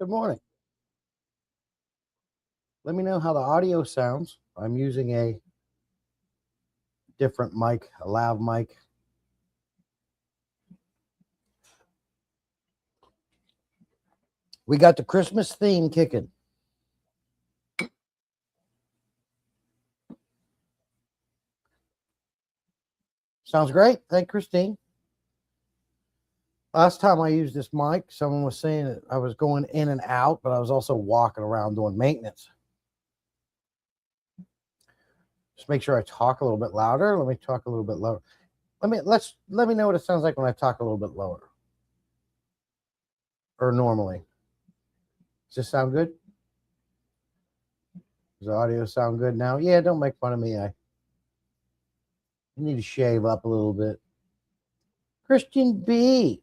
Good morning. Let me know how the audio sounds. I'm using a different mic, a lav mic. We got the Christmas theme kicking. Sounds great. Thank Christine. Last time I used this mic, someone was saying that I was going in and out, but I was also walking around doing maintenance. Just make sure I talk a little bit louder. Let me talk a little bit lower. Let me know what it sounds like when I talk a little bit lower. Or normally. Does this sound good? Does the audio sound good now? Yeah, don't make fun of me. I need to shave up a little bit. Christian B,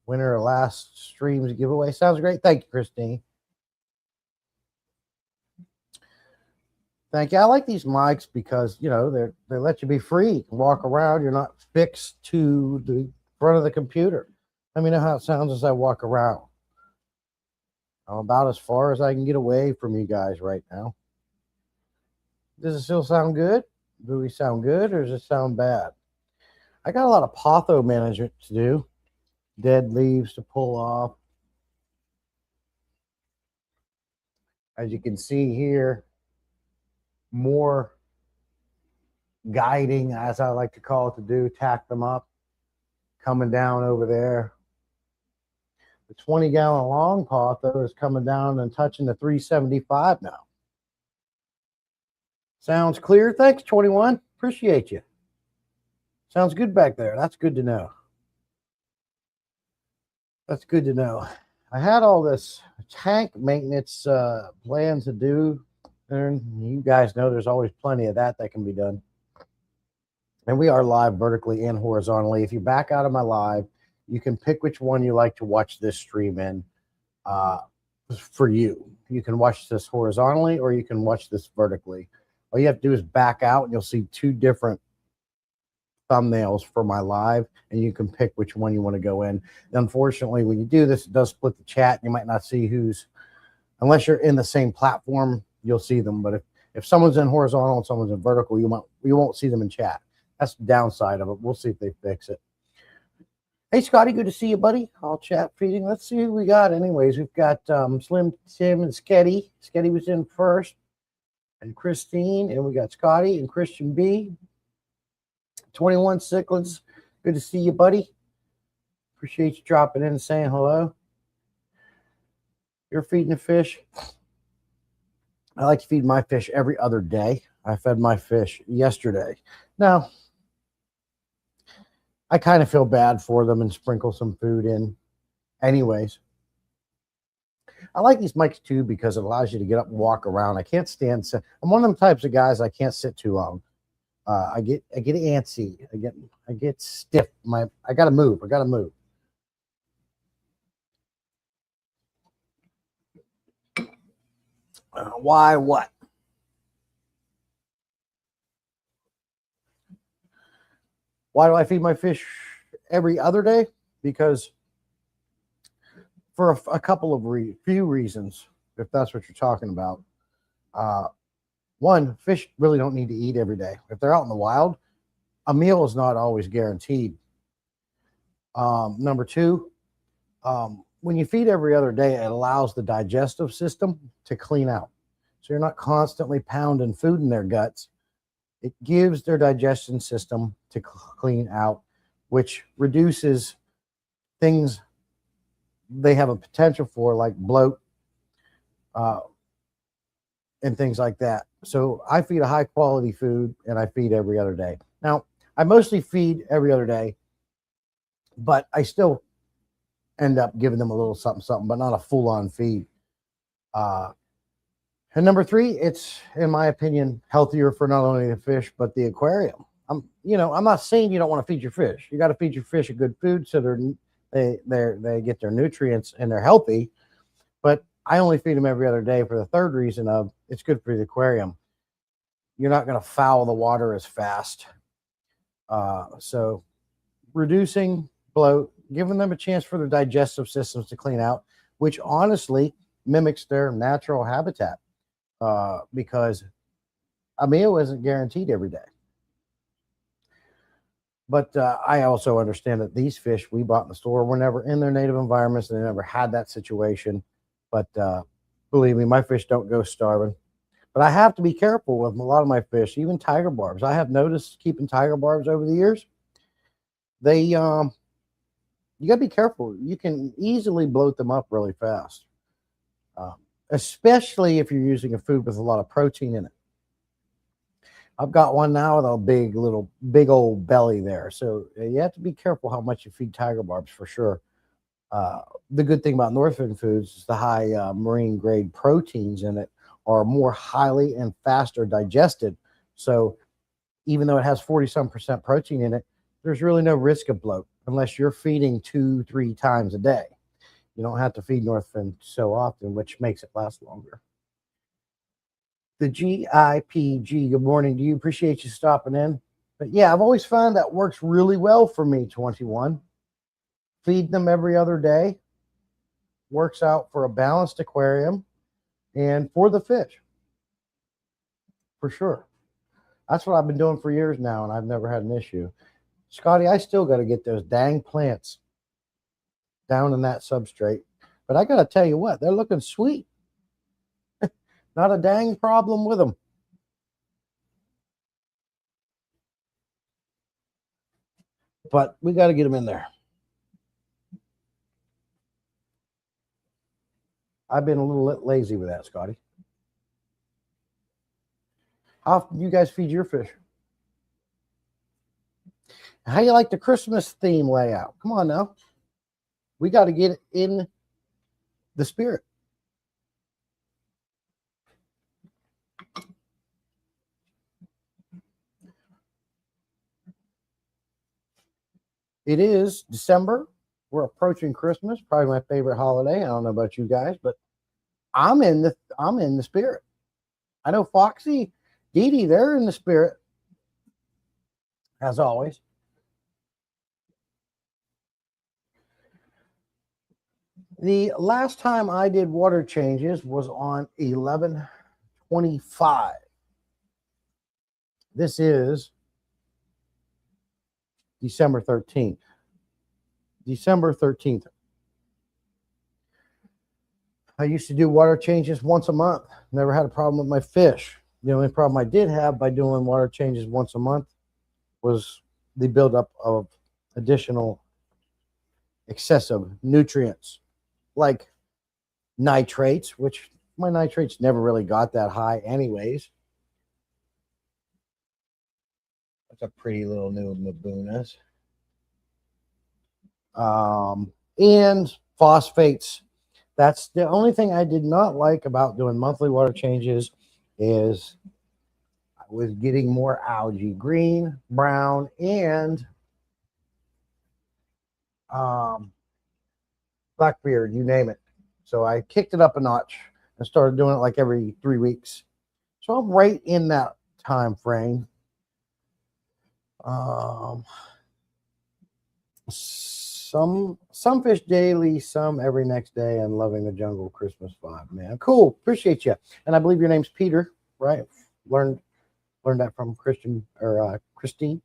winner of last stream's giveaway. Sounds great. Thank you, Christine. Thank you. I like these mics because, you know, they let you be free. You can walk around. You're not fixed to the front of the computer. Let me know how it sounds as I walk around. I'm about as far as I can get away from you guys right now. Does it still sound good? Do we sound good or does it sound bad? I got a lot of potho management to do. Dead leaves to pull off. As you can see here, more guiding, as I like to call it, to do. Tack them up. Coming down over there. The 20-gallon long potho is coming down and touching the 375 now. Sounds clear. Thanks, 21. Appreciate you. Sounds good back there. That's good to know. That's good to know. I had all this tank maintenance plan to do. And you guys know there's always plenty of that can be done. And we are live vertically and horizontally. If you back out of my live, you can pick which one you like to watch this stream in for you. You can watch this horizontally or you can watch this vertically. All you have to do is back out and you'll see two different thumbnails for my live, and you can pick which one you want to go in. Unfortunately, when you do this, it does split the chat. You might not see unless you're in the same platform, you'll see them. But if someone's in horizontal and someone's in vertical, you won't see them in chat. That's the downside of it. We'll see if they fix it. Hey, Scotty, good to see you, buddy. All chat feeding. Let's see who we got. Anyways, we've got Slim Tim and Sketty. Sketty was in first. And Christine, and we got Scotty and Christian B. 21 Cichlids, good to see you, buddy. Appreciate you dropping in and saying hello. You're feeding the fish. I like to feed my fish every other day. I fed my fish yesterday. Now, I kind of feel bad for them and sprinkle some food in. Anyways, I like these mics too because it allows you to get up and walk around. I can't stand. I'm one of them types of guys I can't sit too long. I get antsy. I get stiff. I gotta move. Why? What? Why do I feed my fish every other day? Because for a couple of few reasons, if that's what you're talking about. One, fish really don't need to eat every day. If they're out in the wild, a meal is not always guaranteed. Number two, when you feed every other day, it allows the digestive system to clean out. So you're not constantly pounding food in their guts. It gives their digestion system to clean out, which reduces things they have a potential for, like bloat and things like that. So I feed a high quality food and I feed every other day. Now, I mostly feed every other day, but I still end up giving them a little something, but not a full on feed. And number three, it's, in my opinion, healthier for not only the fish, but the aquarium. I'm not saying you don't want to feed your fish. You got to feed your fish a good food so they get their nutrients and they're healthy. But I only feed them every other day for the third reason of it's good for the aquarium. You're not going to foul the water as fast. So reducing bloat, giving them a chance for their digestive systems to clean out, which honestly mimics their natural habitat because a meal isn't guaranteed every day. But I also understand that these fish we bought in the store were never in their native environments. They never had that situation. But believe me, my fish don't go starving. But I have to be careful with a lot of my fish, even tiger barbs. I have noticed keeping tiger barbs over the years. They, you got to be careful. You can easily bloat them up really fast, especially if you're using a food with a lot of protein in it. I've got one now with a big old belly there. So you have to be careful how much you feed tiger barbs for sure. The good thing about Northfin Foods is the high marine grade proteins in it are more highly and faster digested. So even though it has 40-some% protein in it, there's really no risk of bloat unless you're feeding 2-3 times a day. You don't have to feed Northfin so often, which makes it last longer. The GIPG, good morning to you. Appreciate you stopping in. But yeah, I've always found that works really well for me, 21. Feed them every other day. Works out for a balanced aquarium and for the fish. For sure. That's what I've been doing for years now, and I've never had an issue. Scotty, I still got to get those dang plants down in that substrate. But I got to tell you what, they're looking sweet. Not a dang problem with them. But we got to get them in there. I've been a little lazy with that, Scotty. How often do you guys feed your fish? How you like the Christmas theme layout? Come on now. We got to get it in the spirit. It is December. We're approaching Christmas, probably my favorite holiday. I don't know about you guys, but I'm in the spirit. I know Foxy, Dee Dee, they're in the spirit, as always. The last time I did water changes was on 11/25. This is December 13th. December 13th. I used to do water changes once a month. Never had a problem with my fish. The only problem I did have by doing water changes once a month was the buildup of additional excessive nutrients like nitrates, which my nitrates never really got that high anyways. That's a pretty little new Mabunas. And phosphates. That's the only thing I did not like about doing monthly water changes is I was getting more algae, green, brown, and blackbeard, you name it. So I kicked it up a notch and started doing it like every 3 weeks. So I'm right in that time frame. Some fish daily, some every next day, and loving the jungle Christmas vibe, man. Cool, appreciate you. And I believe your name's Peter, right? Learned that from Christian or Christine.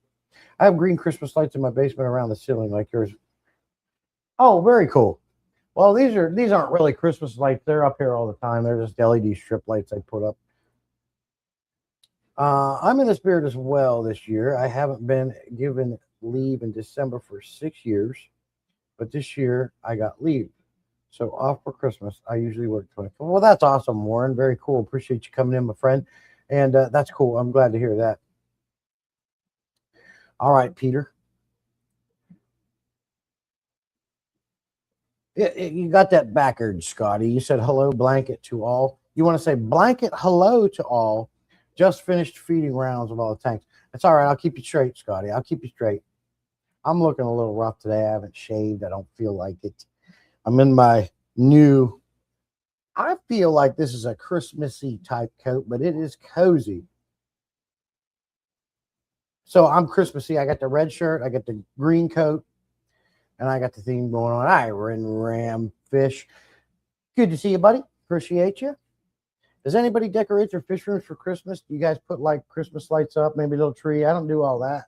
I have green Christmas lights in my basement around the ceiling like yours. Oh, very cool. Well, these aren't really Christmas lights. They're up here all the time. They're just LED strip lights I put up. I'm in the spirit as well this year. I haven't been given leave in December for 6 years, but this year I got leave. So off for Christmas. I usually work 24. Well, that's awesome, Warren. Very cool. Appreciate you coming in, my friend. And that's cool. I'm glad to hear that. All right, Peter. You got that backwards, Scotty. You said hello, blanket to all. You want to say blanket hello to all. Just finished feeding rounds of all the tanks. That's all right. I'll keep you straight, Scotty. I'll keep you straight. I'm looking a little rough today. I haven't shaved. I don't feel like it. I'm in my new, I feel like this is a Christmassy type coat, but it is cozy. So I'm Christmassy. I got the red shirt. I got the green coat. And I got the theme going on. Iron Ram Fish. Good to see you, buddy. Appreciate you. Does anybody decorate their fish rooms for Christmas? Do you guys put like Christmas lights up, maybe a little tree? I don't do all that.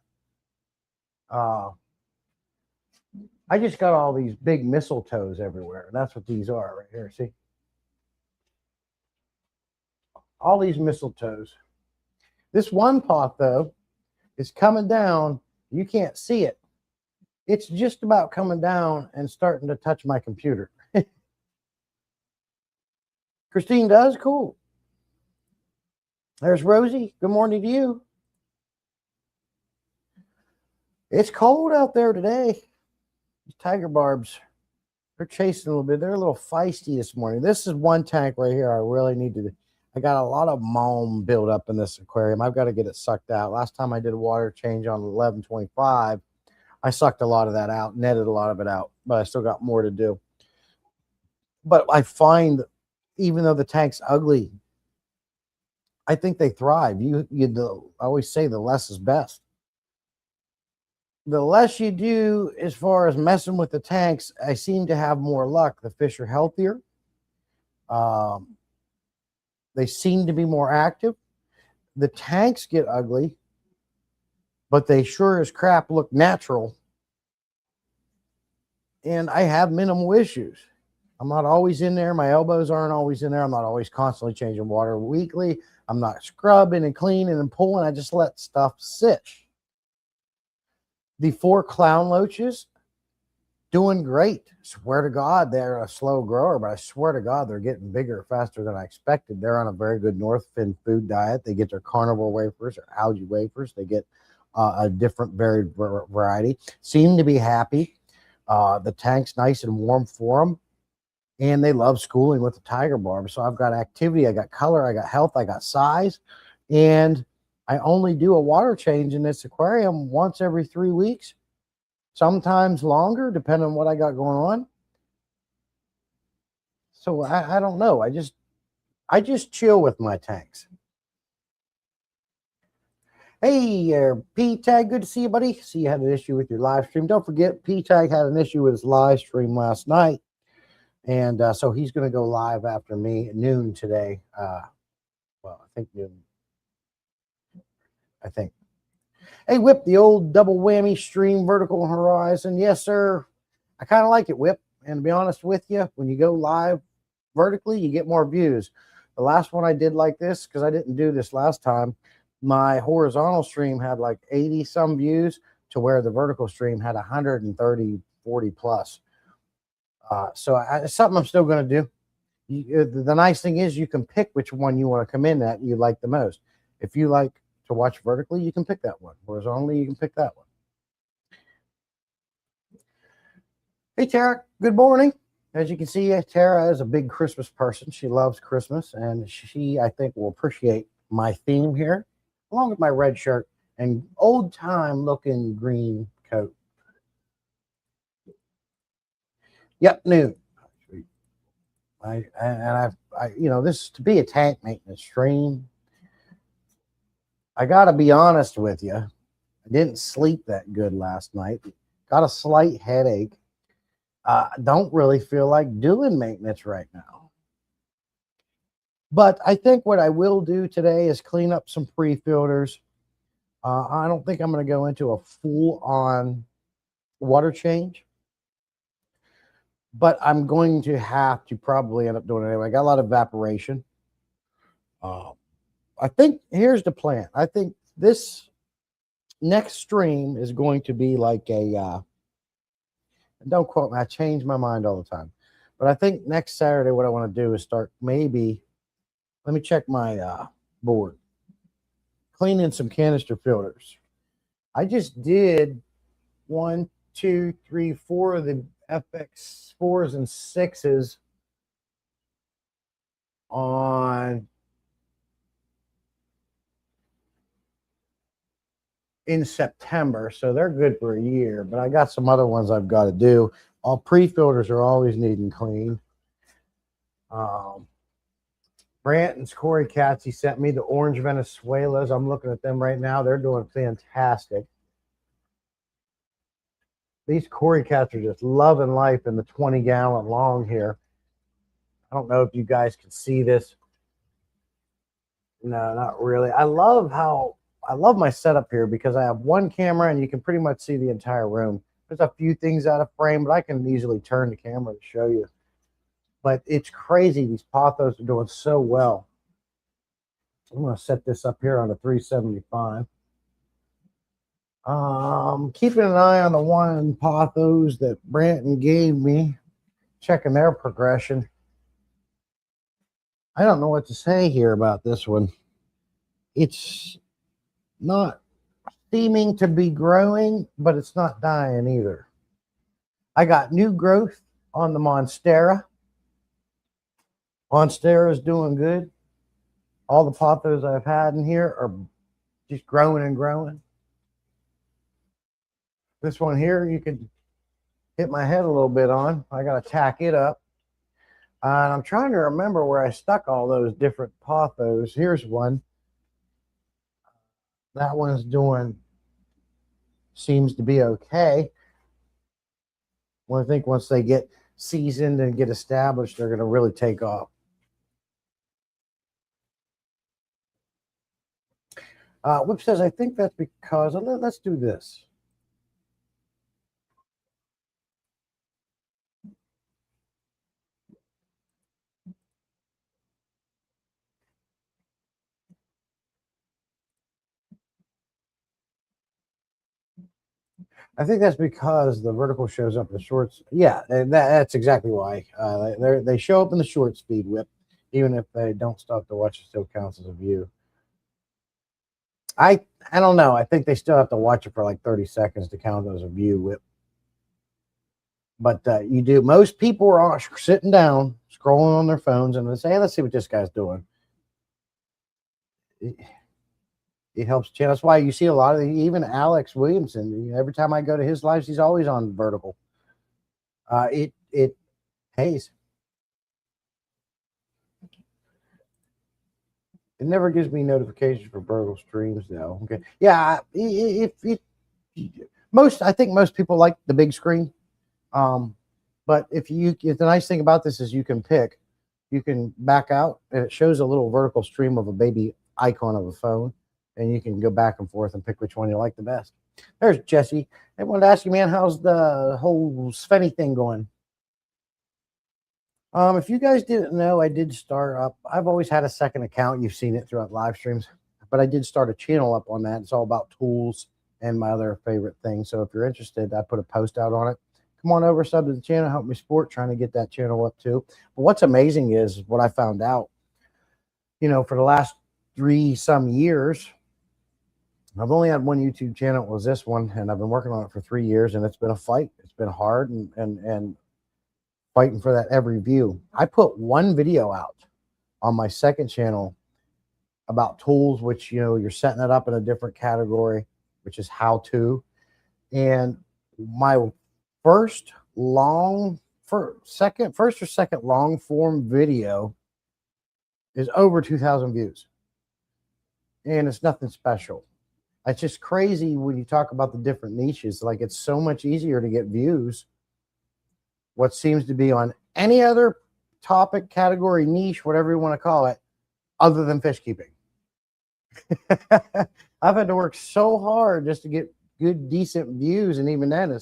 I just got all these big mistletoes everywhere. That's what these are right here. See? All these mistletoes. This one pot, though, is coming down. You can't see it. It's just about coming down and starting to touch my computer. Christine does? Cool. There's Rosie. Good morning to you. It's cold out there today. These tiger barbs, they're chasing a little bit. They're a little feisty this morning. This is one tank right here I really need to. I got a lot of mold built up in this aquarium. I've got to get it sucked out. Last time I did a water change on 11/25, I sucked a lot of that out, netted a lot of it out, but I still got more to do. But I find, even though the tank's ugly, I think they thrive. I always say the less is best. The less you do as far as messing with the tanks, I seem to have more luck. The fish are healthier. They seem to be more active. The tanks get ugly, but they sure as crap look natural. And I have minimal issues. I'm not always in there. My elbows aren't always in there. I'm not always constantly changing water weekly. I'm not scrubbing and cleaning and pulling. I just let stuff sit. The 4 clown loaches, doing great. Swear to God, they're a slow grower, but I swear to God, they're getting bigger faster than I expected. They're on a very good North Fin food diet. They get their carnivore wafers or algae wafers. They get a different varied variety. Seem to be happy. The tank's nice and warm for them. And they love schooling with the tiger barb. So I've got activity, I got color, I got health, I got size. And I only do a water change in this aquarium once every 3 weeks, sometimes longer, depending on what I got going on. So I don't know. I just chill with my tanks. Hey, P-Tag, good to see you, buddy. See you had an issue with your live stream. Don't forget, P-Tag had an issue with his live stream last night. And so he's going to go live after me at noon today. Well, I think noon. I think. Hey, Whip, the old double whammy stream vertical horizon. Yes, sir. I kind of like it, Whip. And to be honest with you, when you go live vertically, you get more views. The last one I did like this, because I didn't do this last time, my horizontal stream had like 80 some views to where the vertical stream had 130, 40 plus. So it's something I'm still going to do. The nice thing is you can pick which one you want to come in at you like the most. If you like to watch vertically, you can pick that one. Horizontally, you can pick that one. Hey, Tara, good morning. As you can see, Tara is a big Christmas person. She loves Christmas, and she, I think, will appreciate my theme here, along with my red shirt and old-time-looking green coat. Yep, noon. This to be a tank maintenance stream. I got to be honest with you. I didn't sleep that good last night. Got a slight headache. Don't really feel like doing maintenance right now. But I think what I will do today is clean up some pre-filters. I don't think I'm going to go into a full-on water change. But I'm going to have to probably end up doing it anyway. I got a lot of evaporation. I think here's the plan. I think this next stream is going to be like a, don't quote me, I change my mind all the time. But I think next Saturday what I want to do is start maybe, let me check my board, cleaning some canister filters. I just did 1, 2, 3, 4 of the FX 4s and 6s in September, so they're good for a year, but I got some other ones I've got to do. All pre-filters are always needing clean. Branton's Cory Cats, he sent me the orange Venezuelas. I'm looking at them right now. They're doing fantastic. These Cory Cats are just loving life in the 20-gallon long here. I don't know if you guys can see this. No, not really. I love my setup here because I have one camera and you can pretty much see the entire room. There's a few things out of frame, but I can easily turn the camera to show you. But it's crazy. These pothos are doing so well. I'm going to set this up here on a 375. Keeping an eye on the one pothos that Branton gave me, checking their progression. I don't know what to say here about this one. It's not seeming to be growing, but it's not dying either. I got new growth on the Monstera. Monstera is doing good. All the pothos I've had in here are just growing and growing. This one here, you could hit my head a little bit on. I got to tack it up. And I'm trying to remember where I stuck all those different pothos. Here's one. That one's doing, seems to be okay. Well, I think once they get seasoned and get established, they're going to really take off. Whip says, I think that's because, let's do this. I think that's because the vertical shows up in the shorts. Yeah, and that's exactly why. They show up in the short speed whip, even if they don't stop to watch. It still counts as a view. I don't know. I think they still have to watch it for like 30 seconds to count as a view whip. But you do. Most people are sitting down, scrolling on their phones, and they say, hey, let's see what this guy's doing. It helps channel. That's why you see a lot of even Alex Williamson. Every time I go to his lives, he's always on vertical. It pays. It never gives me notifications for vertical streams though. Okay, yeah. I think most people like the big screen. But if the nice thing about this is you can back out and it shows a little vertical stream of a baby icon of a phone. And you can go back and forth and pick which one you like the best. There's Jesse. I wanted to ask you, man, how's the whole Svenny thing going? If you guys didn't know, I did start up. I've always had a second account. You've seen it throughout live streams. But I did start a channel up on that. It's all about tools and my other favorite things. So if you're interested, I put a post out on it. Come on over, sub to the channel, help me support, trying to get that channel up too. But what's amazing is what I found out, for the last 3 some years, I've only had one YouTube channel. It was this one, and I've been working on it for 3 years, and it's been a fight. It's been hard and fighting for that every view. I put one video out on my second channel about tools, which, you're setting it up in a different category, which is how to. And my first or second long form video is over 2,000 views. And it's nothing special. It's just crazy when you talk about the different niches. Like, it's so much easier to get views. What seems to be on any other topic, category, niche, whatever you want to call it, other than fish keeping. I've had to work so hard just to get good, decent views. And even then,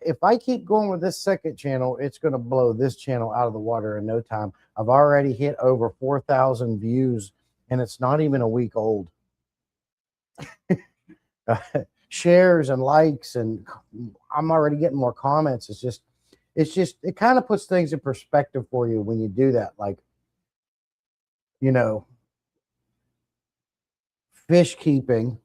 if I keep going with this second channel, it's going to blow this channel out of the water in no time. I've already hit over 4,000 views, and it's not even a week old. Shares and likes, and I'm already getting more comments. It kind of puts things in perspective for you when you do that. Like, fish keeping,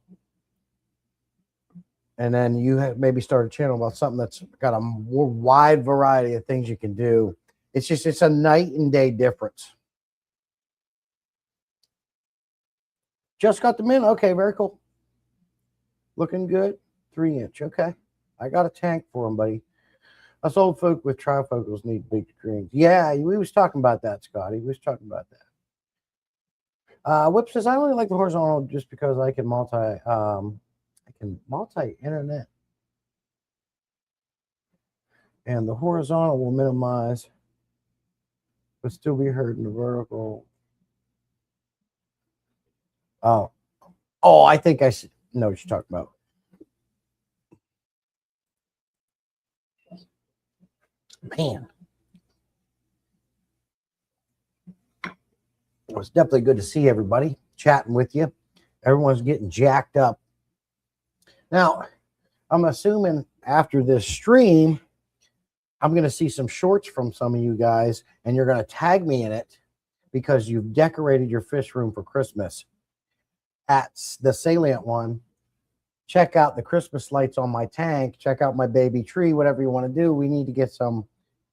and then you maybe start a channel about something that's got a more wide variety of things you can do. It's a night and day difference. Just got them in. Okay, very cool. Looking good. 3-inch. Okay. I got a tank for them, buddy. Us old folk with trifocals need big screens. Yeah, we was talking about that, Scotty. We was talking about that. Whip says, I only like the horizontal just because I can multi-internet. And the horizontal will minimize but still be heard in the vertical. Oh, I think I know what you're talking about. Man, it was definitely good to see everybody chatting with you. Everyone's getting jacked up. Now, I'm assuming after this stream, I'm going to see some shorts from some of you guys, and you're going to tag me in it because you've decorated your fish room for Christmas. At the Salient one, check out the Christmas lights on my tank. Check out my baby tree, whatever you want to do. We need to get some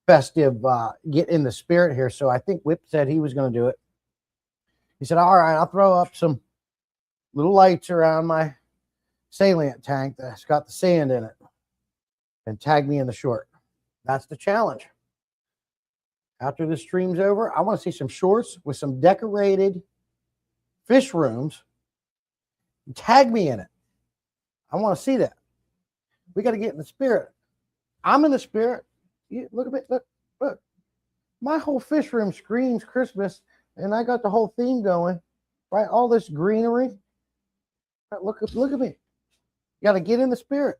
festive, get in the spirit here. So I think Whip said he was going to do it. He said, all right, I'll throw up some little lights around my Salient tank that's got the sand in it and tag me in the short. That's the challenge. After the stream's over, I want to see some shorts with some decorated fish rooms. Tag me in it. I want to see that. We got to get in the spirit. I'm in the spirit. Look at me. Look. My whole fish room screams Christmas, and I got the whole theme going, right? All this greenery. Look at me. You got to get in the spirit.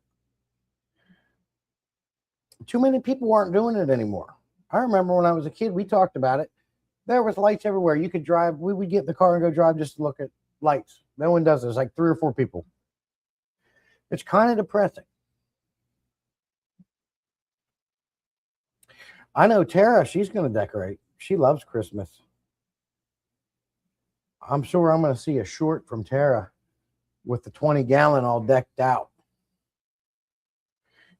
Too many people aren't doing it anymore. I remember when I was a kid, we talked about it. There was lights everywhere. You could drive. We would get in the car and go drive just to look at lights. No one does it. It's like 3 or 4 people. It's kind of depressing. I know Tara, she's going to decorate. She loves Christmas. I'm sure I'm going to see a short from Tara with the 20-gallon all decked out.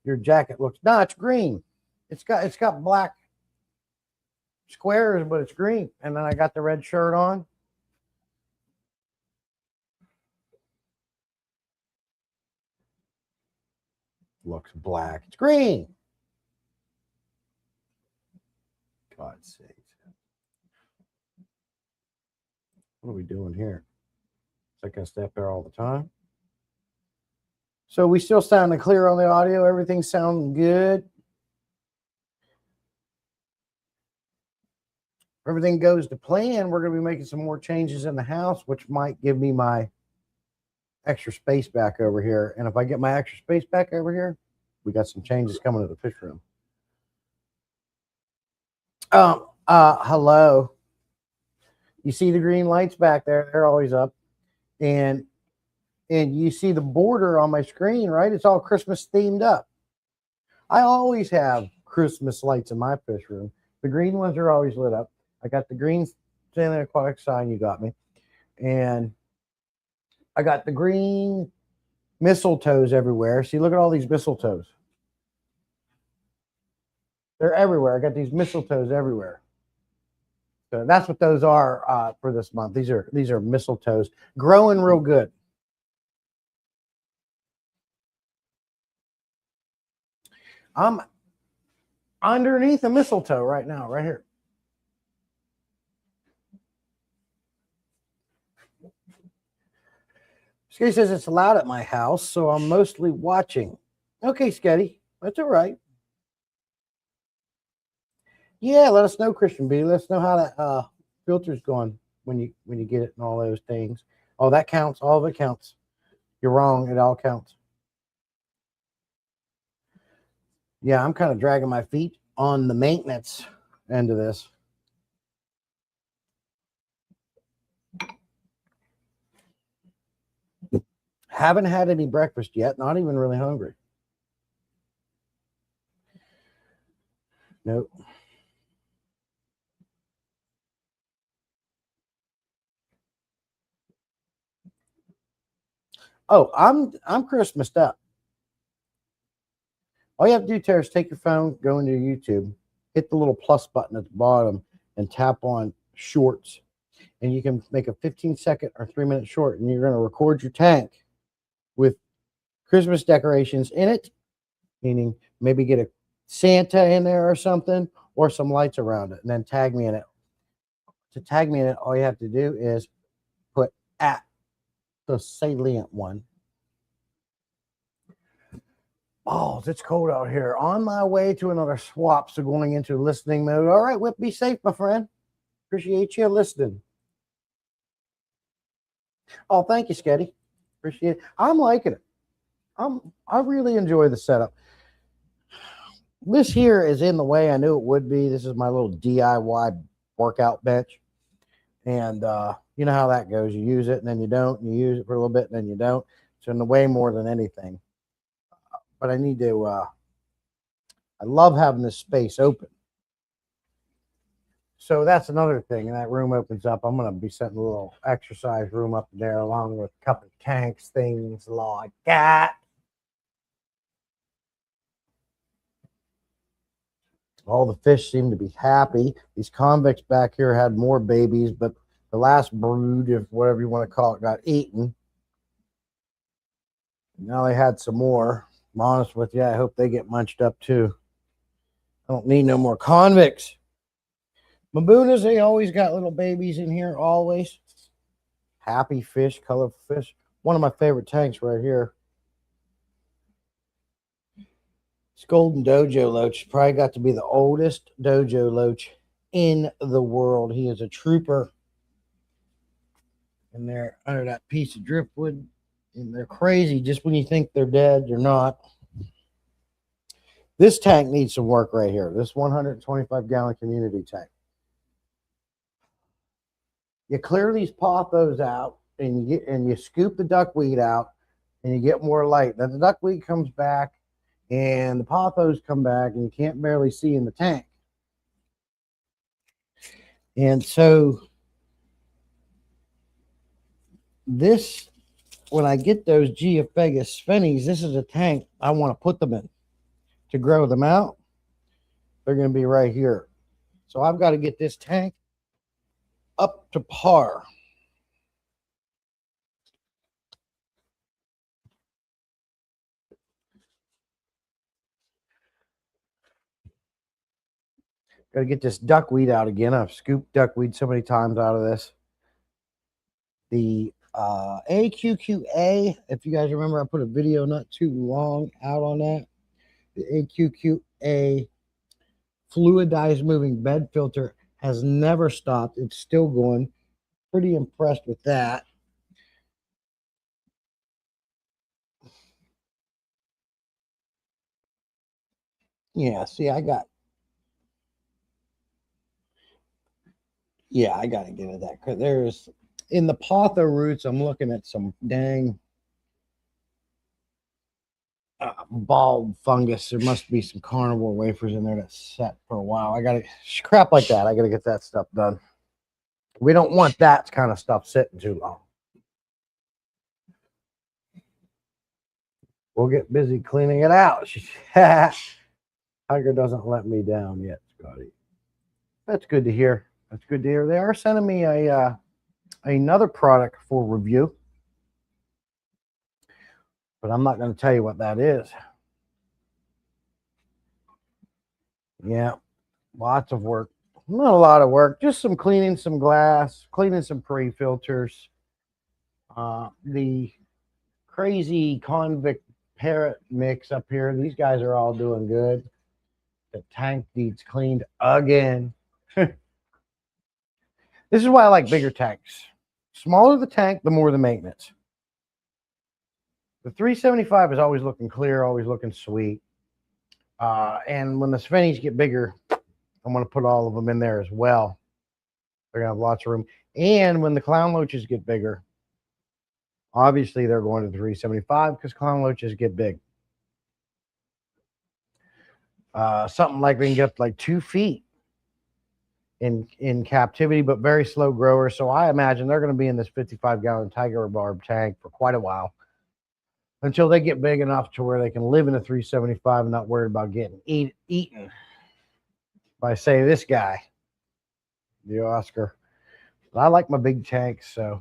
Your jacket looks, no, it's green. It's got black squares, but it's green. And then I got the red shirt on. Looks black. It's green. God's sake. What are we doing here? Is that going to stay up there all the time? So we still sounding clear on the audio. Everything's sounding good. If everything goes to plan, we're going to be making some more changes in the house, which might give me my extra space back over here. And if I get my extra space back over here, we got some changes coming to the fish room. Hello. You see the green lights back there? They're always up. And you see the border on my screen, right? It's all Christmas themed up. I always have Christmas lights in my fish room. The green ones are always lit up. I got the green Salient Aquatic sign you got me. And I got the green mistletoes everywhere. See, look at all these mistletoes. They're everywhere. I got these mistletoes everywhere. So that's what those are for this month. These are mistletoes growing real good. I'm underneath a mistletoe right now, right here. Sketty says it's loud at my house, so I'm mostly watching. Okay, Sketty, that's all right. Yeah, let us know, Christian B. Let us know how that filter's going when you get it and all those things. Oh, that counts. All of it counts. You're wrong. It all counts. Yeah, I'm kind of dragging my feet on the maintenance end of this. Haven't had any breakfast yet. Not even really hungry. Nope. Oh, I'm Christmased up. All you have to do, Tara, is take your phone, go into YouTube, hit the little plus button at the bottom, and tap on shorts. And you can make a 15-second or 3-minute short, and you're going to record your tank with Christmas decorations in it, meaning maybe get a Santa in there or something, or some lights around it, and then tag me in it. To tag me in it, all you have to do is put at the Salient one. Oh, it's cold out here. On my way to another swap, so going into listening mode. All right, Whip, be safe, my friend. Appreciate you listening. Oh, thank you, Sketty. Appreciate it. I'm liking it. I really enjoy the setup. This here is in the way I knew it would be. This is my little DIY workout bench. And you know how that goes. You use it and then you don't. And you use it for a little bit and then you don't. It's in the way more than anything. But I need to, I love having this space open. So that's another thing. And that room opens up. I'm going to be setting a little exercise room up there along with a couple of tanks, things like that. All the fish seem to be happy. These convicts back here had more babies, but the last brood, if whatever you want to call it, got eaten. Now they had some more. I'm honest with you, I hope they get munched up too. I don't need no more convicts. Mbunas, they always got little babies in here, always. Happy fish, colorful fish. One of my favorite tanks right here. This golden dojo loach probably got to be the oldest dojo loach in the world. He is a trooper. And they're under that piece of driftwood. And they're crazy. Just when you think they're dead, they're not. This tank needs some work right here. This 125-gallon community tank. You clear these pothos out and you scoop the duckweed out and you get more light. Then the duckweed comes back and the pothos come back and you can't barely see in the tank. And so this, when I get those Geophagus sphennies, this is a tank I want to put them in to grow them out. They're going to be right here. So I've got to get this tank up to par. Got to get this duckweed out again. I've scooped duckweed so many times out of this. The AQQA, if you guys remember, I put a video not too long out on that. The AQQA fluidized moving bed filter has never stopped. It's still going. Pretty impressed with that. Yeah, see, I got to get at that because there's in the potho roots. I'm looking at some dang bald fungus. There must be some carnivore wafers in there that's set for a while. I got to crap like that. I got to get that stuff done. We don't want that kind of stuff sitting too long. We'll get busy cleaning it out. Tiger doesn't let me down yet, Scotty. That's good to hear. That's good to hear. They are sending me another product for review, but I'm not going to tell you what that is. Yeah, lots of work. Not a lot of work, just some cleaning some glass, cleaning some pre-filters. The crazy convict parrot mix up here, these guys are all doing good. The tank needs cleaned again. This is why I like bigger tanks. Smaller the tank, the more the maintenance. The 375 is always looking clear, always looking sweet. And when the sphennies get bigger, I'm going to put all of them in there as well. They're going to have lots of room. And when the clown loaches get bigger, obviously they're going to the 375 because clown loaches get big. Something like they can get up to like 2 feet in captivity, but very slow growers. So I imagine they're going to be in this 55-gallon tiger barb tank for quite a while until they get big enough to where they can live in a 375 and not worried about getting eaten by, say, this guy, the Oscar. But I like my big tanks, so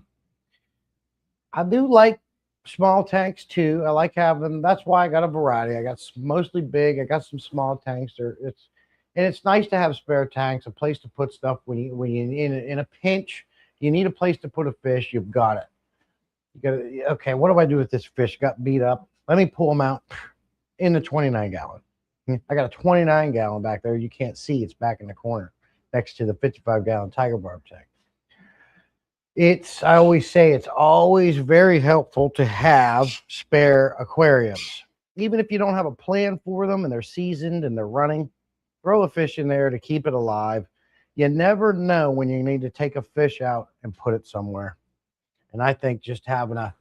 I do like small tanks too. I like having, that's why I got a variety. I got mostly big. I got some small tanks. It's nice to have spare tanks, a place to put stuff when you in a pinch, you need a place to put a fish. You've got it. You got to, okay, what do I do with this fish? Got beat up. Let me pull them out in the 29-gallon. I got a 29-gallon back there. You can't see. It's back in the corner. next to the 55-gallon Tiger Barb tank. I always say it's always very helpful to have spare aquariums. Even if you don't have a plan for them and they're seasoned and they're running, throw a fish in there to keep it alive. You never know when you need to take a fish out and put it somewhere. And I think just having a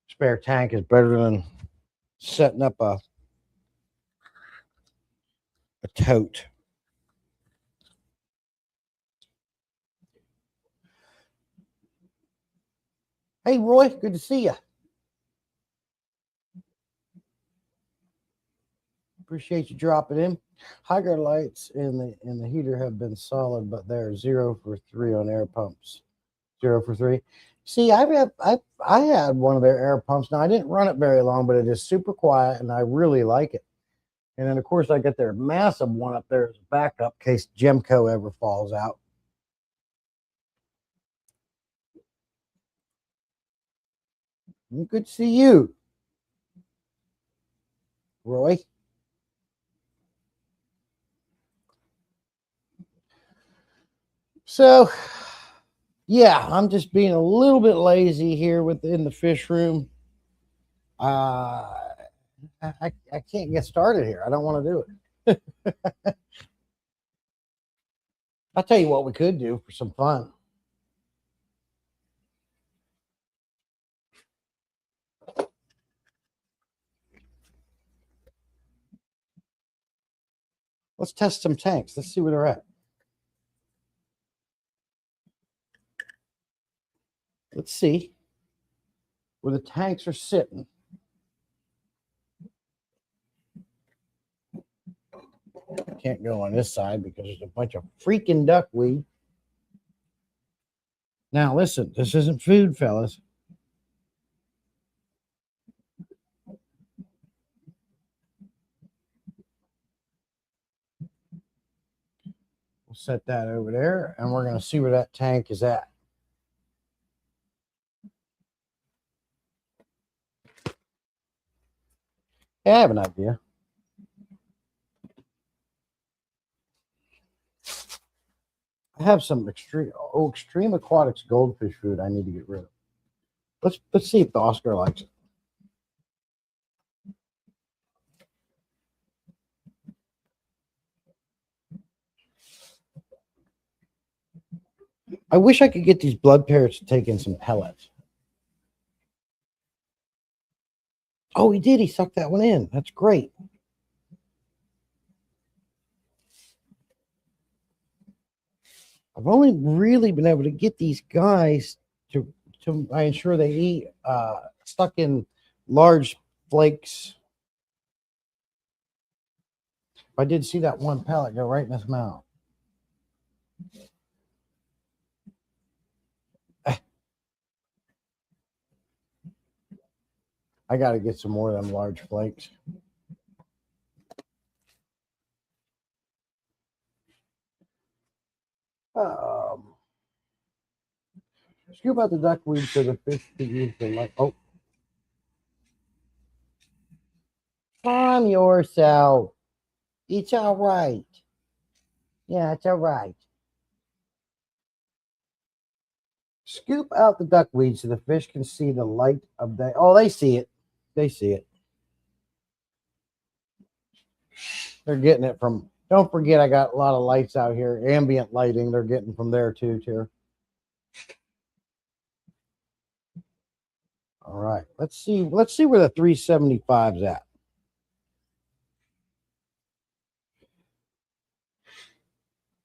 spare tank is better than setting up a tote. Hey, Roy, good to see you. Appreciate you dropping in. Hydro lights in the heater have been solid, but they're 0 for 3 on air pumps. 0 for 3. See, I had one of their air pumps. Now I didn't run it very long, but it is super quiet, and I really like it. And then of course I got their massive one up there as a backup in case Gemco ever falls out. Good to see you, Roy. So, yeah, I'm just being a little bit lazy here within the fish room. I can't get started here. I don't want to do it. I'll tell you what we could do for some fun. Let's test some tanks. Let's see where they're at. Let's see where the tanks are sitting. Can't go on this side because there's a bunch of freaking duckweed. Now, listen, this isn't food, fellas. We'll set that over there, and we're going to see where that tank is at. Yeah, I have an idea. I have some extreme aquatics goldfish food I need to get rid of. Let's see if the Oscar likes it. I wish I could get these blood parrots to take in some pellets. Oh, he did. He sucked that one in. That's great. I've only really been able to get these guys to I ensure they eat stuck in large flakes. I did see that one pellet go right in his mouth. I got to get some more of them large flakes. Scoop out the duckweed so the fish can use the light. Oh, calm yourself. It's all right. Yeah, it's all right. Scoop out the duckweed so the fish can see the light of day. Oh, they see it. They see it. They're getting it from. Don't forget, I got a lot of lights out here, ambient lighting. They're getting from there too, too. All right, let's see where the 375's at.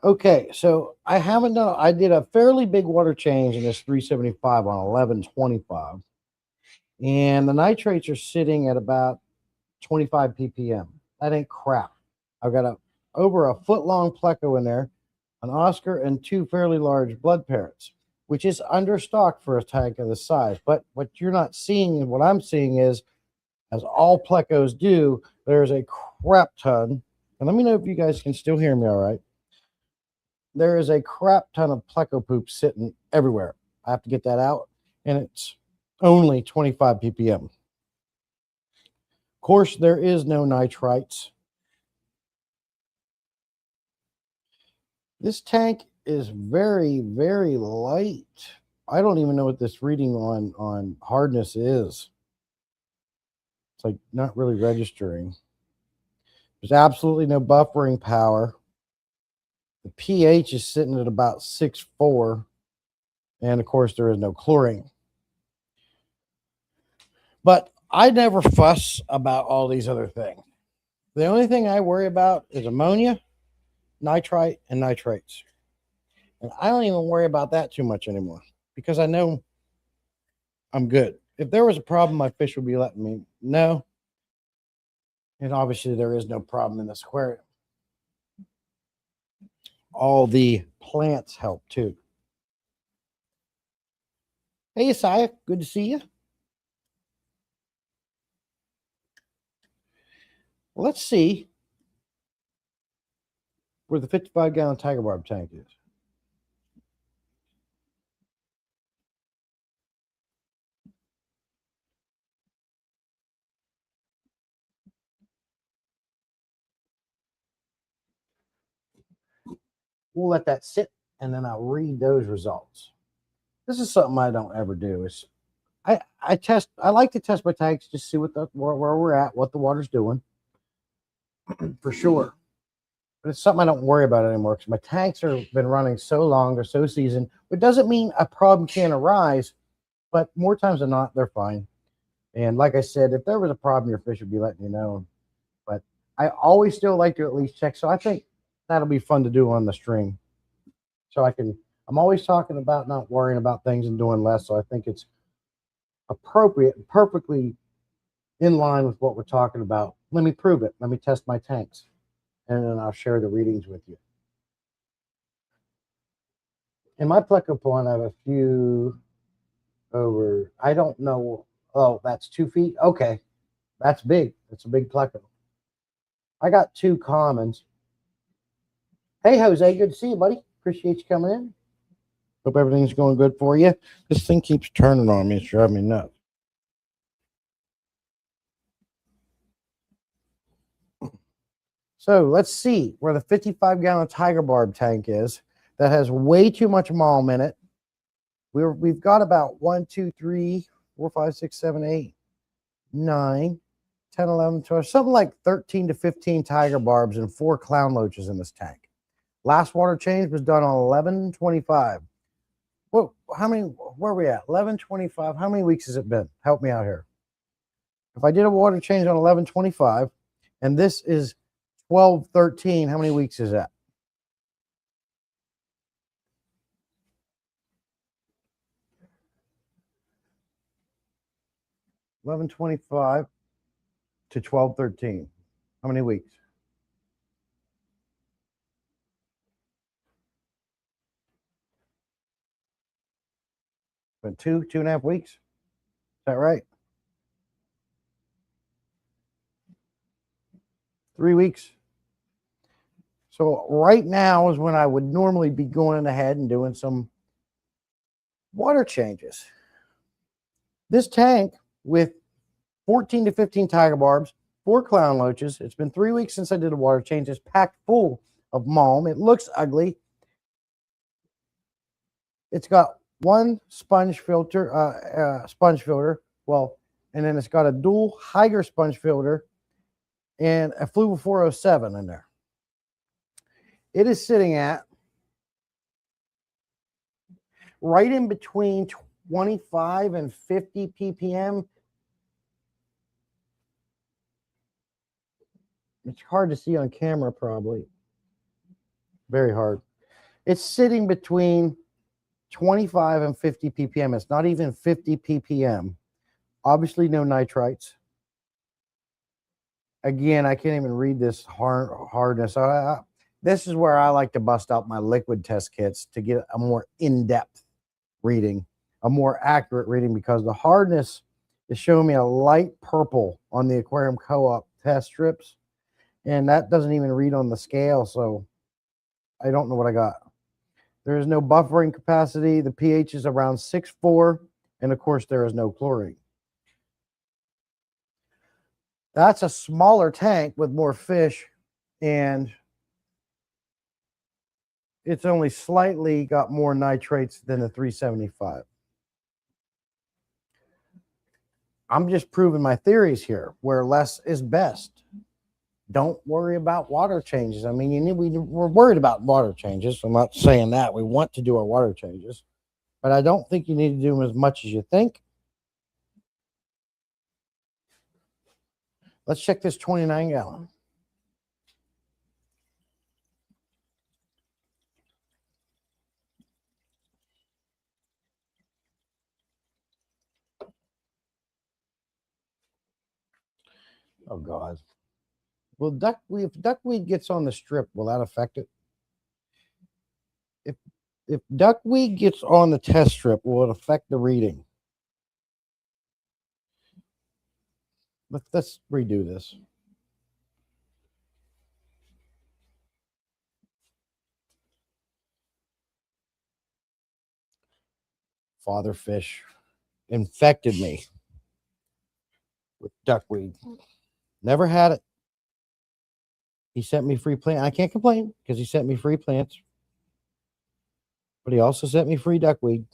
Okay, so I did a fairly big water change in this 375 on 1125, and the nitrates are sitting at about 25 ppm. That ain't crap. I've got over a foot long pleco in there, an Oscar, and 2 fairly large blood parrots, which is understocked for a tank of this size. But what you're not seeing and what I'm seeing is, as all plecos do, there's a crap ton. And let me know if you guys can still hear me all right. There is a crap ton of pleco poop sitting everywhere. I have to get that out, and it's only 25 ppm. Of course, there is no nitrites. This tank is very, very light. I don't even know what this reading on hardness is. It's like not really registering. There's absolutely no buffering power. The pH is sitting at about 6.4. And of course, there is no chlorine. But I never fuss about all these other things. The only thing I worry about is ammonia, nitrite, and nitrates. And I don't even worry about that too much anymore because I know I'm good. If there was a problem, my fish would be letting me know. And obviously, there is no problem in this aquarium. All the plants help too. Hey, Isaiah, good to see you. Let's see where the 55-gallon Tiger Barb tank is. We'll let that sit, and then I'll read those results. This is something I don't ever do. Is I like to test my tanks just to see where we're at, what the water's doing, for sure. But it's something I don't worry about anymore because my tanks have been running so long, they're so seasoned. It doesn't mean a problem can't arise, but more times than not, they're fine. And like I said, if there was a problem, your fish would be letting you know. But I always still like to at least check. So I think that'll be fun to do on the stream. So I'm always talking about not worrying about things and doing less. So I think it's appropriate and perfectly in line with what we're talking about. Let me prove it. Let me test my tanks. And then I'll share the readings with you. In my pleco pond, I have a few over, I don't know. Oh, that's 2 feet. Okay. That's big. That's a big pleco. I got 2 commons. Hey, Jose, good to see you, buddy. Appreciate you coming in. Hope everything's going good for you. This thing keeps turning on me. It's driving me nuts. So let's see where the 55-gallon Tiger Barb tank is. That has way too much malm in it. We've got about 1, 2, 3, 4, 5, 6, 7, 8, 9, 10, 11, 12, something like 13 to 15 Tiger Barbs and 4 clown loaches in this tank. Last water change was done on 11/25. Well, where are we at? 11/25. How many weeks has it been? Help me out here. If I did a water change on 11/25, and this is 12/13, how many weeks is that? $11.25 to $12.13. How many weeks? Been 2.5 weeks. Is that right? 3 weeks. So right now is when I would normally be going ahead and doing some water changes. This tank with 14 to 15 Tiger Barbs, 4 clown loaches. It's been 3 weeks since I did a water change. It's packed full of malm. It looks ugly. It's got 1 sponge filter, Well, and then it's got a dual Hygger sponge filter and a Fluval 407 in there. It is sitting at right in between 25 and 50 ppm. It's hard to see on camera, probably. Very hard. It's sitting between 25 and 50 ppm. It's not even 50 ppm. Obviously, no nitrites. Again, I can't even read this hardness. This is where I like to bust out my liquid test kits to get a more in-depth reading, a more accurate reading, because the hardness is showing me a light purple on the Aquarium Co-op test strips, and that doesn't even read on the scale, so I don't know what I got. There is no buffering capacity. The pH is around 6.4, and of course there is no chlorine. That's a smaller tank with more fish, and it's only slightly got more nitrates than the 375. I'm just proving my theories here, where less is best. Don't worry about water changes. I mean, we're worried about water changes. I'm not saying that. We want to do our water changes, but I don't think you need to do them as much as you think. Let's check this 29 gallon. Oh God. Well, if duckweed gets on the strip, will that affect it? If duckweed gets on the test strip, will it affect the reading? Let's redo this. Father fish infected me with duckweed. Never had it. He sent me free plant. I can't complain because he sent me free plants, but he also sent me free duckweed.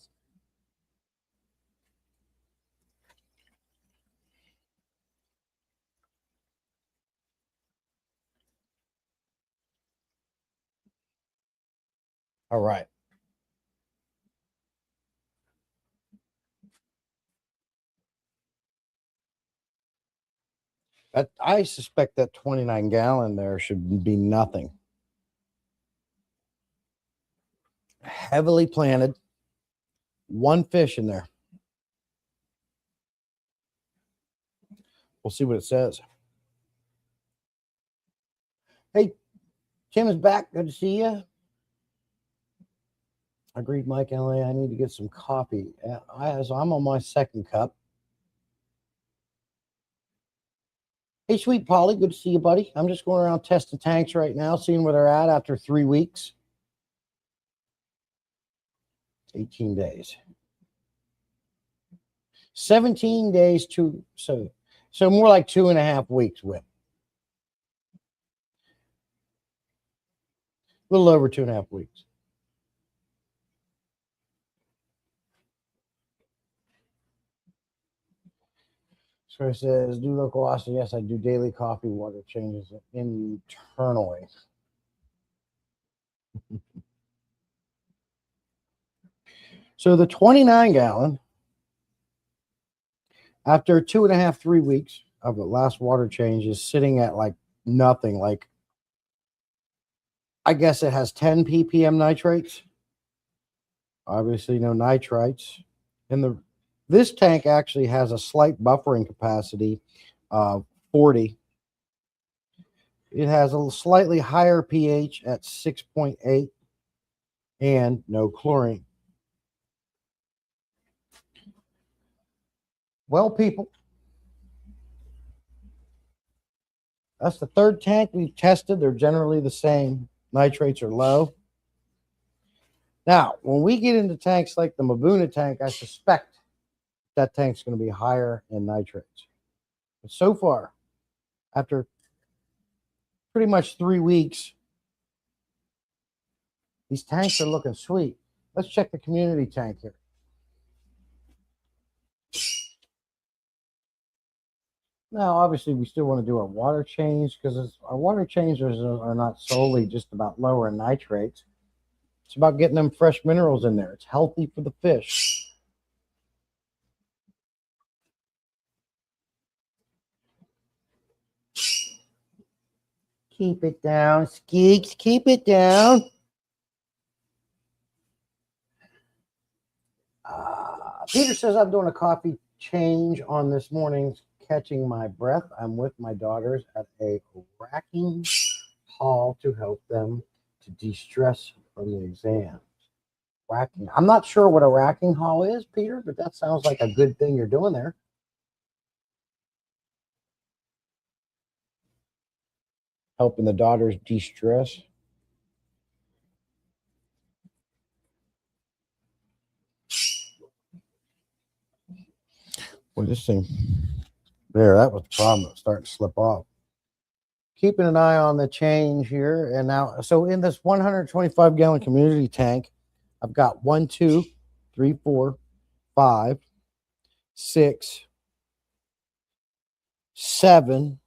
All right. I suspect that 29 gallon there should be nothing. Heavily planted, one fish in there. We'll see what it says. Hey, Tim is back. Good to see you. I agreed, Mike LA. I need to get some coffee. I'm on my second cup. Hey, sweet Polly. Good to see you, buddy. I'm just going around testing tanks right now, seeing where they're at after 3 weeks. 18 days. 17 days to so more like 2.5 weeks with. A little over 2.5 weeks. So it says, do local Austin. Yes, I do daily coffee water changes internally. So the 29 gallon, after 2.5, 3 weeks of the last water change, is sitting at like nothing. Like, I guess it has 10 ppm nitrates. Obviously, no nitrites. And this tank actually has a slight buffering capacity of 40. It has a slightly higher pH at 6.8 and no chlorine. Well, people, that's the third tank we've tested. They're generally the same. Nitrates are low. Now, when we get into tanks like the Mabuna tank, I suspect that tank's going to be higher in nitrates. But so far, after pretty much 3 weeks, these tanks are looking sweet. Let's check the community tank here. Now, obviously, we still want to do our water change because our water changes are not solely just about lowering nitrates. It's about getting them fresh minerals in there. It's healthy for the fish. Keep it down, Skeeks. Keep it down. Peter says I'm doing a coffee change on this morning's Catching My Breath. I'm with my daughters at a racking hall to help them to de-stress from the exam. Racking. I'm not sure what a racking hall is, Peter, but that sounds like a good thing you're doing there. Helping the daughters de-stress. Well, this thing there, that was the problem. It was starting to slip off. keeping an eye on the change here. And now, so in this 125 gallon community tank, I've got 1, 2, 3, 4, 5, 6, 7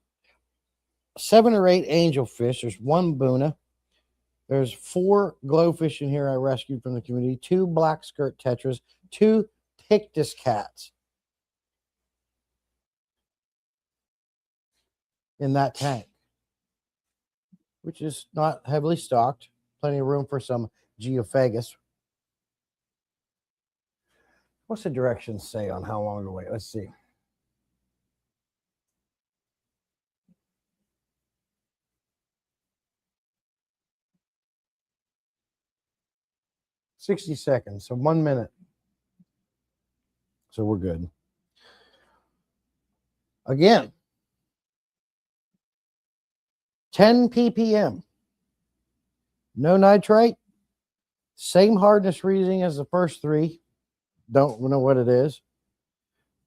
or 8 angelfish. There's 1 Buna. There's 4 glowfish in here I rescued from the community, 2 black skirt tetras, 2 Pictus cats in that tank, which is not heavily stocked. Plenty of room for some Geophagus. What's the directions say on how long to wait? Let's see. "60 seconds, so 1 minute. So we're good. Again, 10 ppm. No nitrate. Same hardness reading as the first 3. Don't know what it is.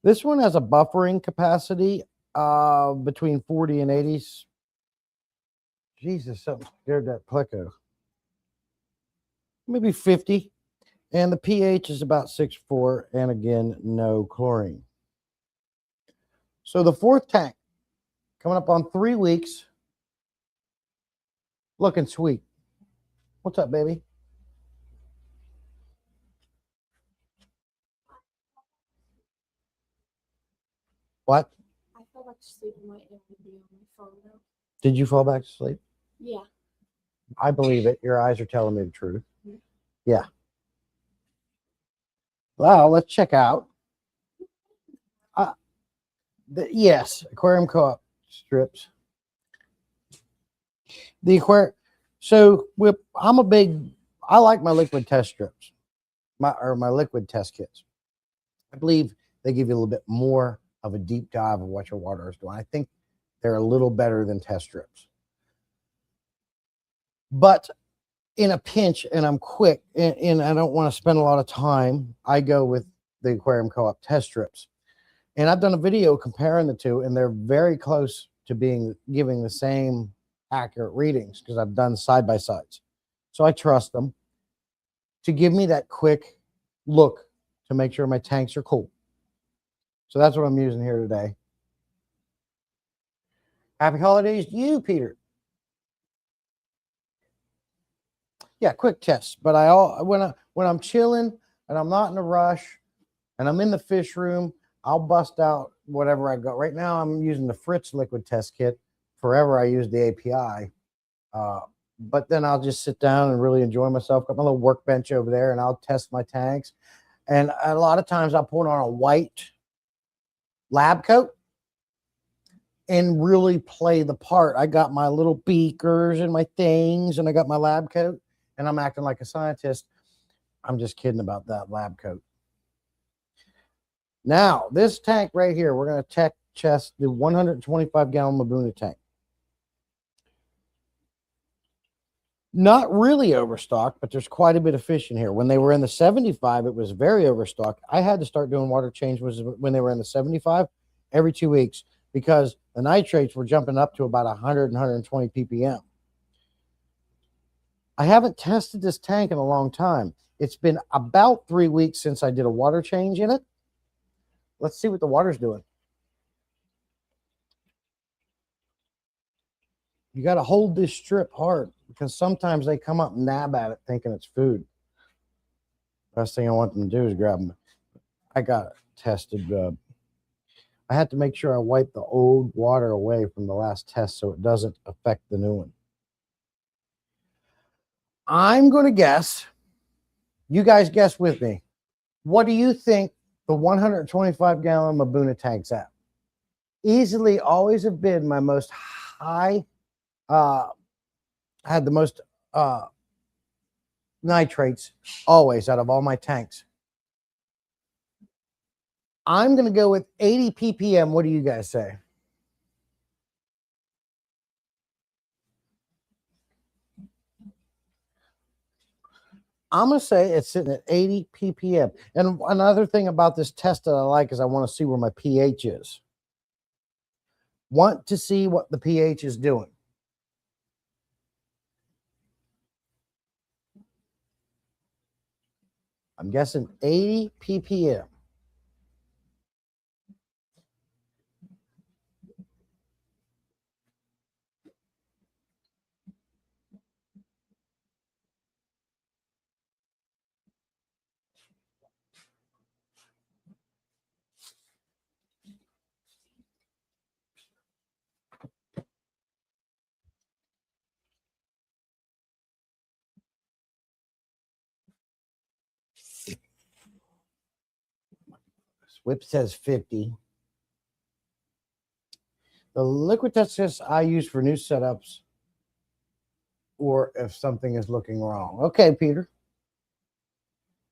This one has a buffering capacity between 40 and 80. Jesus, something scared that pleco. Maybe 50. And the pH is about 6.4. And again, no chlorine. So the 4th tank, coming up on 3 weeks. Looking sweet. What's up, baby? What? I fell back to sleep and my it would be on my phone now. Did you fall back to sleep? Yeah. I believe it. Your eyes are telling me the truth. Yeah. Well, let's check out. Yes, aquarium co-op strips. The aquarium. So I like my liquid test strips, my liquid test kits. I believe they give you a little bit more of a deep dive of what your water is doing. I think they're a little better than test strips. But in a pinch, and I'm quick, and I don't want to spend a lot of time, I go with the aquarium co-op test strips. And I've done a video comparing the two, and they're very close to giving the same accurate readings because I've done side by sides. So I trust them to give me that quick look to make sure my tanks are cool. So that's what I'm using here today. Happy holidays to you, Peter. Yeah, quick test. But when I'm chilling and I'm not in a rush and I'm in the fish room, I'll bust out whatever I got. Right now, I'm using the Fritz liquid test kit. Forever, I use the API. But then I'll just sit down and really enjoy myself. Got my little workbench over there, and I'll test my tanks. And a lot of times, I'll put on a white lab coat and really play the part. I got my little beakers and my things, and I got my lab coat, and I'm acting like a scientist. I'm just kidding about that lab coat. Now, this tank right here, we're going to test the 125-gallon Mbuna tank. Not really overstocked, but there's quite a bit of fish in here. When they were in the 75, it was very overstocked. I had to start doing water changes when they were in the 75 every 2 weeks because the nitrates were jumping up to about 100 and 120 ppm. I haven't tested this tank in a long time. It's been about 3 weeks since I did a water change in it. Let's see what the water's doing. You got to hold this strip hard because sometimes they come up and nab at it thinking it's food. Best thing I want them to do is grab them. I got it tested. I had to make sure I wipe the old water away from the last test so it doesn't affect the new one. I'm going to guess. You guys guess with me. What do you think the 125-gallon Mbuna tank's at? Easily always have been my most high, had the most nitrates always out of all my tanks. I'm going to go with 80 ppm. What do you guys say? I'm going to say it's sitting at 80 ppm. And another thing about this test that I like is I want to see where my pH is. Want to see what the pH is doing. I'm guessing 80 ppm. Whip says 50. The liquid test I use for new setups or if something is looking wrong. Okay, Peter.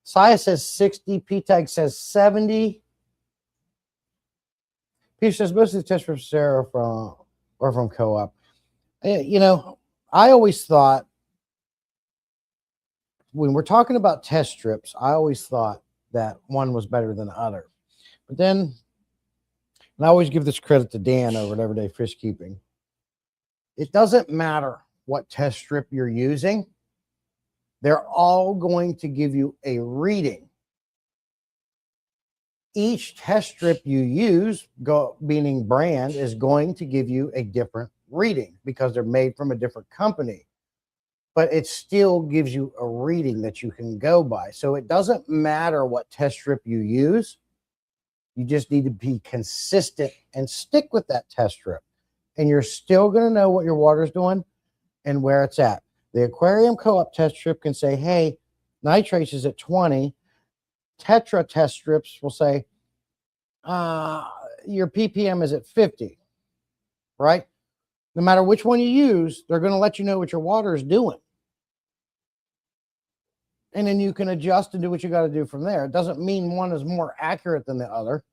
Saya says 60. P-Tag says 70. Peter says most of the tests from Sarah from co-op. You know, I always thought when we're talking about test strips, I always thought that one was better than the other. But then, and I always give this credit to Dan over at Everyday Fish Keeping. It doesn't matter what test strip you're using. They're all going to give you a reading. Each test strip you use, meaning brand, is going to give you a different reading because they're made from a different company. But it still gives you a reading that you can go by. So it doesn't matter what test strip you use. You just need to be consistent and stick with that test strip. And you're still going to know what your water's doing and where it's at. The Aquarium Co-op test strip can say, hey, nitrates is at 20. Tetra test strips will say, your ppm is at 50, right? No matter which one you use, they're going to let you know what your water is doing. And then you can adjust and do what you got to do from there. It doesn't mean one is more accurate than the other.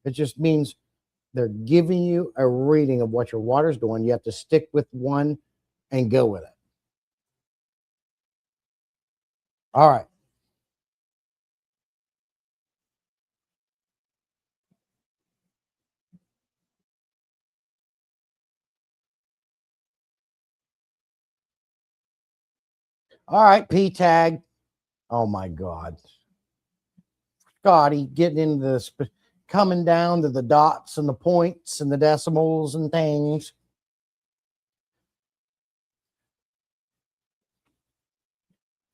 It just means they're giving you a reading of what your water's doing. You have to stick with one and go with it. All right. All right, P-Tag. Oh, my God. Scotty getting into this, coming down to the dots and the points and the decimals and things.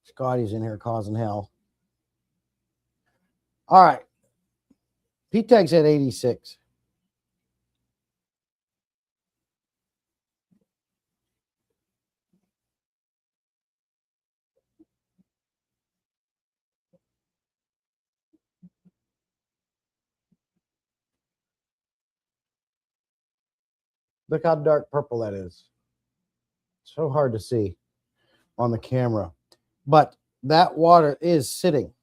Scotty's in here causing hell. All right. P-Tag's at 86. Look how dark purple that is. So hard to see on the camera. But that water is sitting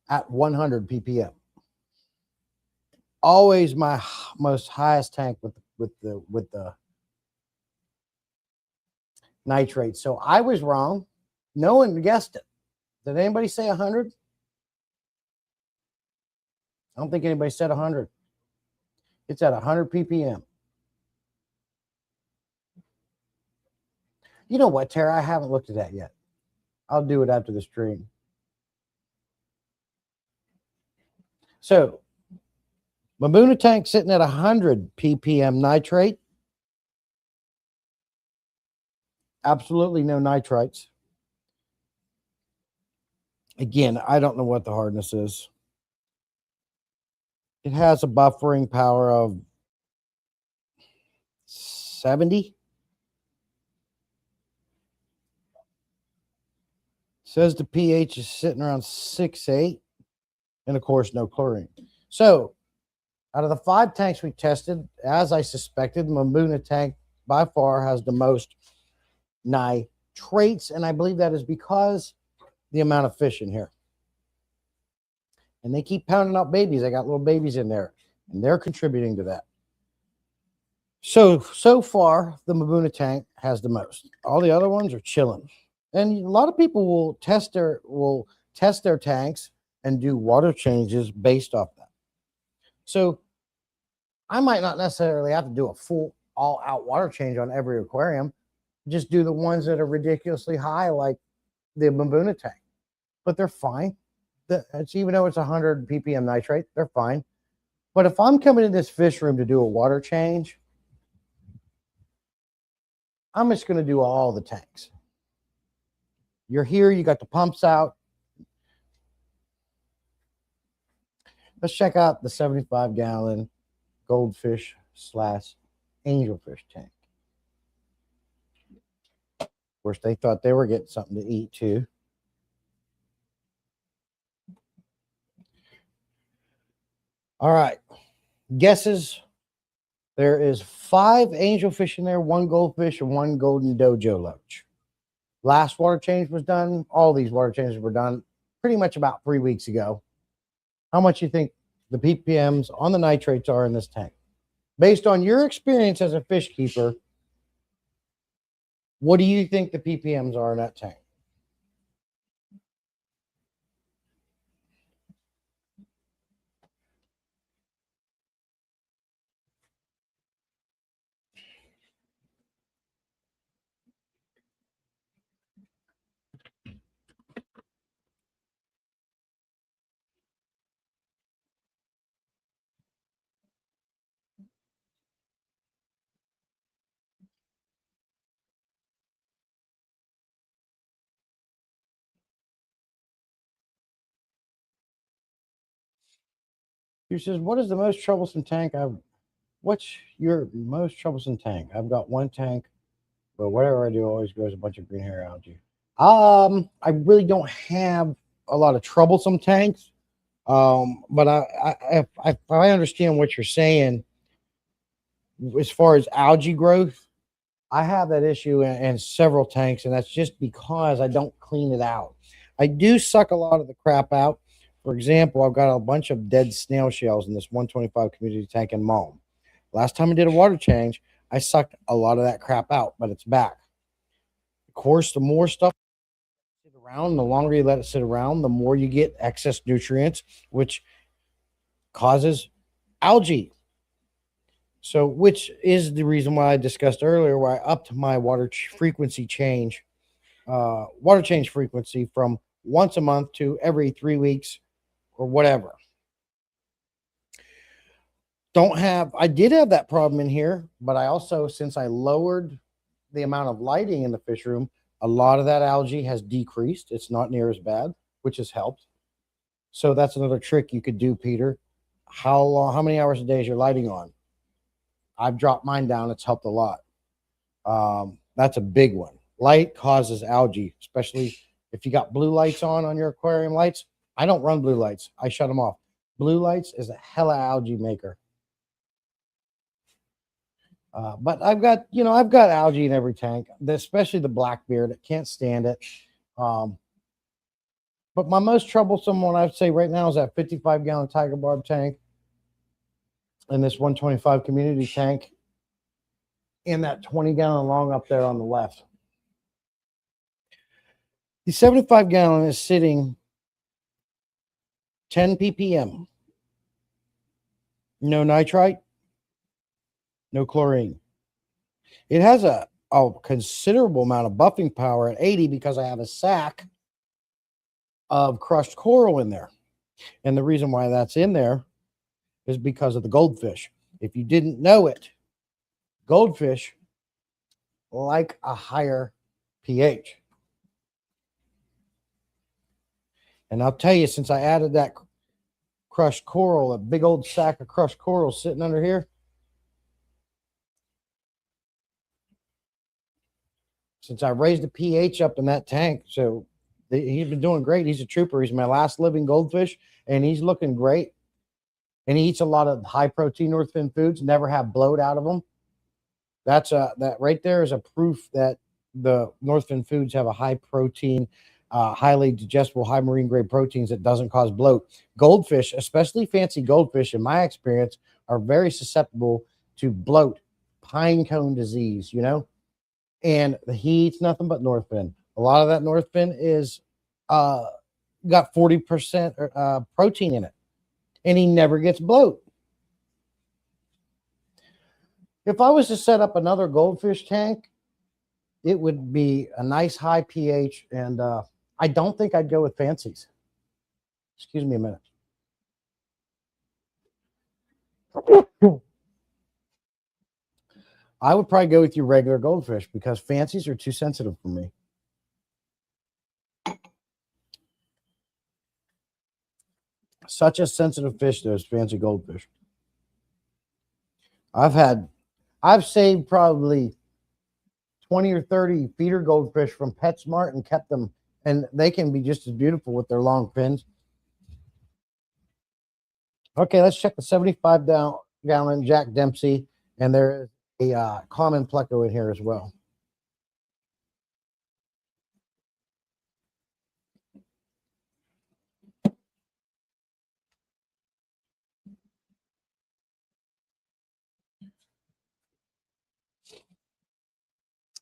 at 100 ppm. Always my most highest tank with the nitrate. So I was wrong. No one guessed it. Did anybody say 100? I don't think anybody said 100. It's at 100 ppm. You know what, Tara? I haven't looked at that yet. I'll do it after the stream. So, Mbuna tank sitting at 100 ppm nitrate. Absolutely no nitrites. Again, I don't know what the hardness is. It has a buffering power of 70. Says the pH is sitting around 6.8. And of course, no chlorine. So, out of the 5 tanks we tested, as I suspected, Mbuna tank by far has the most nitrates. And I believe that is because the amount of fish in here. And they keep pounding out babies. I got little babies in there, and they're contributing to that. So far, the Mbuna tank has the most. All the other ones are chilling. And a lot of people will test their tanks and do water changes based off that. So I might not necessarily have to do a full all-out water change on every aquarium. Just do the ones that are ridiculously high, like the Mbuna tank, but they're fine. It's even though it's 100 ppm nitrate, they're fine. But if I'm coming in this fish room to do a water change, I'm just going to do all the tanks. You're here, you got the pumps out. Let's check out the 75-gallon goldfish / angelfish tank. Of course, they thought they were getting something to eat too. All right. Guesses. There is 5 angelfish in there, 1 goldfish, and 1 golden dojo loach. Last water change was done. All these water changes were done pretty much about 3 weeks ago. How much you think the ppms on the nitrates are in this tank? Based on your experience as a fish keeper, what do you think the ppms are in that tank? He says, what is the most troublesome tank what's your most troublesome tank? I've got 1 tank, but whatever I do always grows a bunch of green hair algae. I really don't have a lot of troublesome tanks. But if I understand what you're saying, as far as algae growth, I have that issue in several tanks, and that's just because I don't clean it out. I do suck a lot of the crap out. For example, I've got a bunch of dead snail shells in this 125 community tank in Malm. Last time I did a water change, I sucked a lot of that crap out, but it's back. Of course, the more stuff sit around, the longer you let it sit around, the more you get excess nutrients, which causes algae. So, which is the reason why I discussed earlier, why I upped my water frequency change from once a month to every 3 weeks or whatever. I did have that problem in here, but I also, since I lowered the amount of lighting in the fish room, a lot of that algae has decreased. It's not near as bad, which has helped. So that's another trick you could do, Peter. How many hours a day is your lighting on? I've dropped mine down. It's helped a lot. That's a big one. Light causes algae, especially if you got blue lights on your aquarium lights. I don't run blue lights. I shut them off. Blue lights is a hella algae maker. But I've got algae in every tank, especially the Blackbeard. I can't stand it. But my most troublesome one, I'd say right now, is that 55-gallon Tiger Barb tank and this 125 community tank and that 20-gallon long up there on the left. The 75-gallon is sitting 10 ppm. No nitrite, no chlorine. It has a considerable amount of buffing power at 80 because I have a sack of crushed coral in there. And the reason why that's in there is because of the goldfish. If you didn't know it, goldfish like a higher pH. And I'll tell you, since I added that crushed coral, a big old sack of crushed coral sitting under here, since I raised the pH up in that tank, so he's been doing great. He's a trooper. He's my last living goldfish, and he's looking great. And he eats a lot of high protein Northfin foods, never have bloat out of them. That right there is a proof that the Northfin foods have a high protein, highly digestible, high marine grade proteins that doesn't cause bloat. Goldfish, especially fancy goldfish, in my experience, are very susceptible to bloat, pine cone disease, and he eats nothing but Northfin. A lot of that Northfin is got 40% protein in it, and he never gets bloat. If I was to set up another goldfish tank, it would be a nice high pH and I don't think I'd go with fancies. Excuse me a minute. I would probably go with your regular goldfish because fancies are too sensitive for me. Such a sensitive fish, those fancy goldfish. I've saved probably 20 or 30 feeder goldfish from PetSmart and kept them, and they can be just as beautiful with their long fins. Okay, let's check the 75-gallon Jack Dempsey, and there is a common pleco in here as well.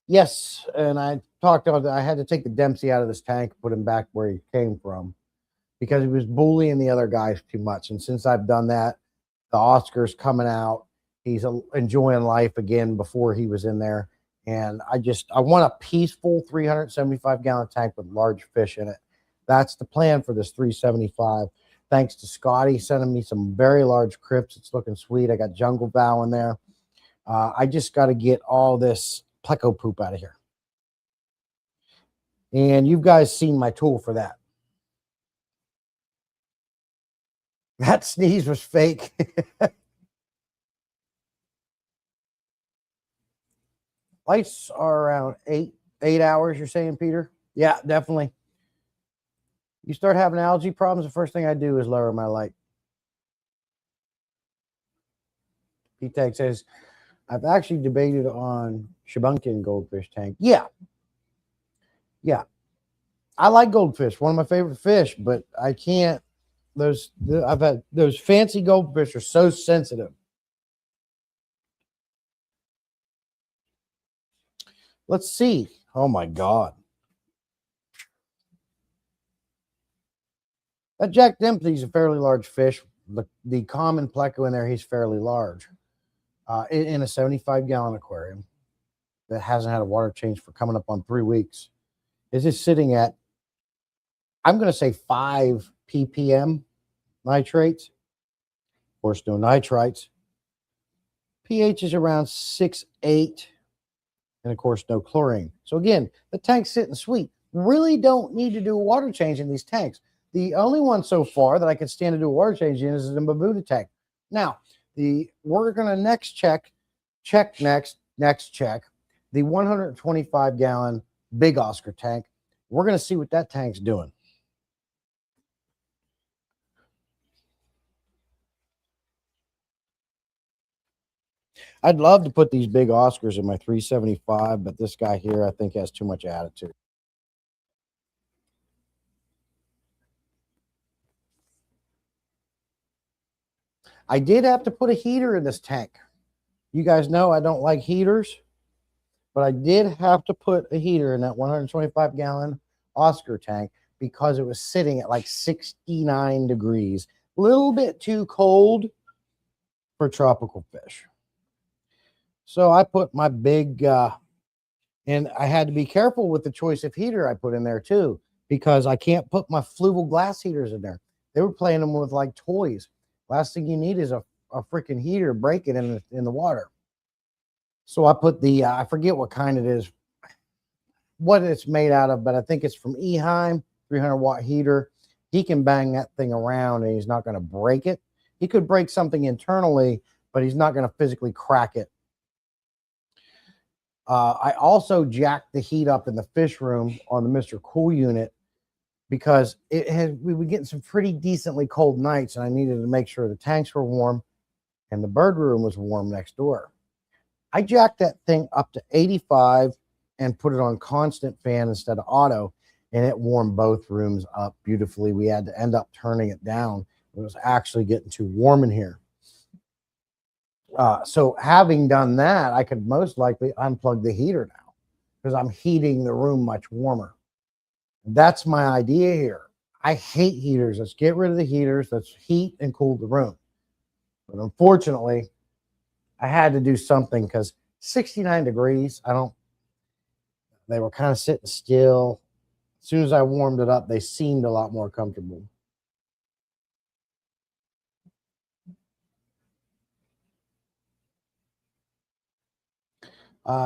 Yes, and I talked about that. I had to take the Dempsey out of this tank, put him back where he came from because he was bullying the other guys too much. And since I've done that, the Oscar's coming out. He's enjoying life again before he was in there. And I want a peaceful 375-gallon tank with large fish in it. That's the plan for this 375. Thanks to Scotty sending me some very large crypts. It's looking sweet. I got jungle bow in there. I just got to get all this pleco poop out of here. And you guys seen my tool for that. That sneeze was fake. Lights are around 8 hours, you're saying, Peter? Yeah, definitely. You start having algae problems, the first thing I do is lower my light. P-Tag says, I've actually debated on Shibunkin goldfish tank. Yeah. I like goldfish, one of my favorite fish, but I can't. I've had those fancy goldfish are so sensitive. Let's see. Oh my God. That Jack Dempsey's a fairly large fish. The common pleco in there, he's fairly large. In a 75-gallon aquarium that hasn't had a water change for coming up on 3 weeks. Is it sitting at, I'm going to say 5 ppm nitrates. Of course, no nitrites. pH is around 6.8. And of course, no chlorine. So again, the tank's sitting sweet. Really don't need to do a water change in these tanks. The only one so far that I can stand to do a water change in is the Babuda tank. Now, we're going to next check the 125-gallon Big Oscar tank. We're going to see what that tank's doing. I'd love to put these big Oscars in my 375, but this guy here, I think, has too much attitude. I did have to put a heater in this tank. You guys know I don't like heaters, but I did have to put a heater in that 125-gallon Oscar tank because it was sitting at like 69 degrees. A little bit too cold for tropical fish. So I put my big, and I had to be careful with the choice of heater I put in there too, because I can't put my Fluval glass heaters in there. They were playing them with like toys. Last thing you need is a freaking heater breaking in the water. So I put the, I forget what kind it is, what it's made out of, but I think it's from Eheim, 300-watt heater. He can bang that thing around and he's not going to break it. He could break something internally, but he's not going to physically crack it. I also jacked the heat up in the fish room on the Mr. Cool unit because we were getting some pretty decently cold nights, and I needed to make sure the tanks were warm and the bird room was warm next door. I jacked that thing up to 85 and put it on constant fan instead of auto, and it warmed both rooms up beautifully. We had to end up turning it down. It was actually getting too warm in here. So having done that, I could most likely unplug the heater now because I'm heating the room much warmer. That's my idea here. I hate heaters. Let's get rid of the heaters. Let's heat and cool the room. But unfortunately, I had to do something because 69 degrees, they were kind of sitting still. As soon as I warmed it up, they seemed a lot more comfortable.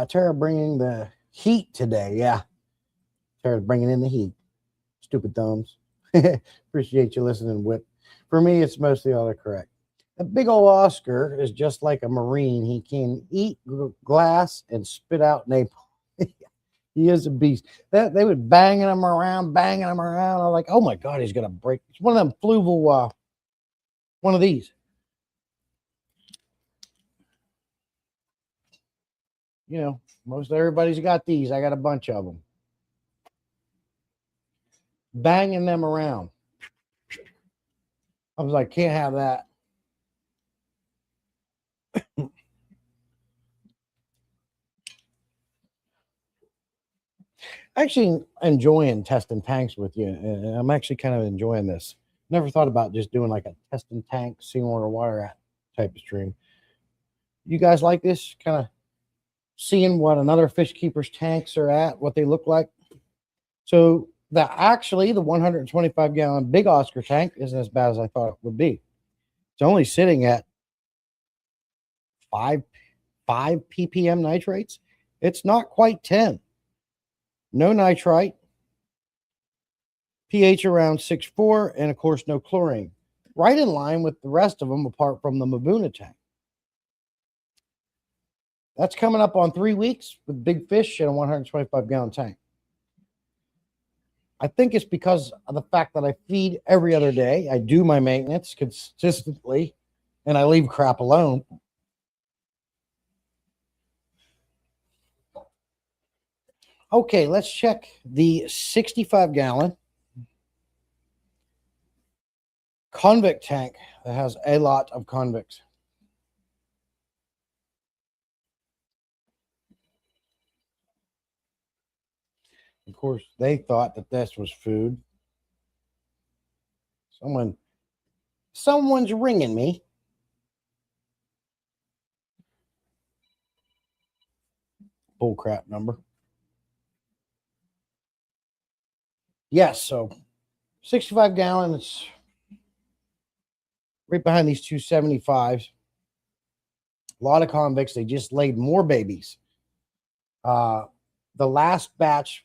Tara bringing the heat today. Yeah. Tara's bringing in the heat. Stupid thumbs. Appreciate you listening, Whip. For me, it's mostly all correct. The big old Oscar is just like a Marine. He can eat glass and spit out napalm. He is a beast. They were banging him around. I'm like, oh my God, he's going to break. It's one of them fluval, one of these. You know, most everybody's got these. I got a bunch of them. Banging them around. I was like, can't have that. Actually enjoying testing tanks with you, and I'm actually kind of enjoying this. Never thought about just doing like a testing tank, seeing where the water at type of stream. You guys like this kind of seeing what another fish keeper's tanks are at, what they look like? So the 125 gallon big Oscar tank isn't as bad as I thought it would be. It's only sitting at 5 ppm nitrates. It's not quite 10. No nitrite, pH around 6.4, and of course no chlorine. Right in line with the rest of them apart from the Mabuna tank. That's coming up on 3 weeks with big fish in a 125 gallon tank. I think it's because of the fact that I feed every other day. I do my maintenance consistently, and I leave crap alone. Okay, let's check the 65 gallon convict tank that has a lot of convicts. Of course, they thought that this was food. Someone's ringing me. Bullcrap number. Yes, so 65 gallons, right behind these 275s. A lot of convicts. They just laid more babies. The last batch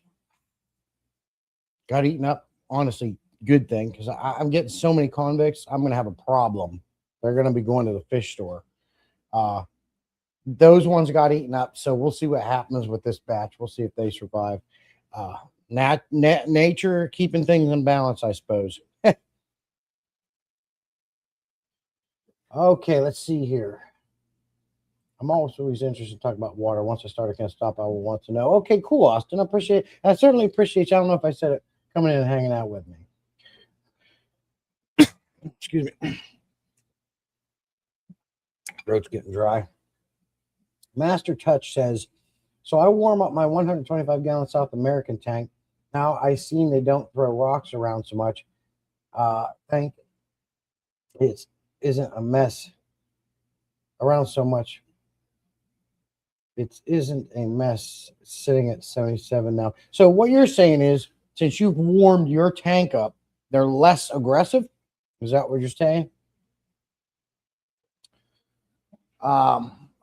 got eaten up. Honestly, good thing, because I'm getting so many convicts. I'm going to have a problem. They're going to be going to the fish store. Those ones got eaten up, so we'll see what happens with this batch. We'll see if they survive. Nature keeping things in balance, I suppose. Okay, let's see here. I'm always interested to talk about water. Once I start, I can't stop. I will want to know. Okay, cool, Austin. I appreciate it. I certainly appreciate you. I don't know if I said it, coming in and hanging out with me. Excuse me. Throat's getting dry. Master Touch says, so I warm up my 125 gallon South American tank. Now I seen they don't throw rocks around so much. Tank it isn't a mess around so much. It isn't a mess sitting at 77 now. So what you're saying is, since you've warmed your tank up, they're less aggressive? Is that what you're saying?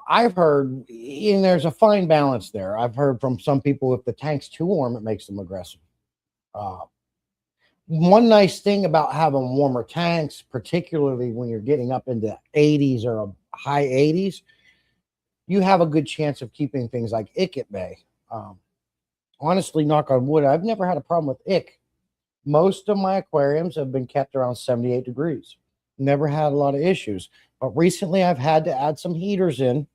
I've heard, and there's a fine balance there. I've heard from some people, if the tank's too warm, it makes them aggressive. One nice thing about having warmer tanks, particularly when you're getting up into 80s or high 80s, you have a good chance of keeping things like ick at bay. Honestly, knock on wood, I've never had a problem with ick. Most of my aquariums have been kept around 78 degrees. Never had a lot of issues. But recently I've had to add some heaters in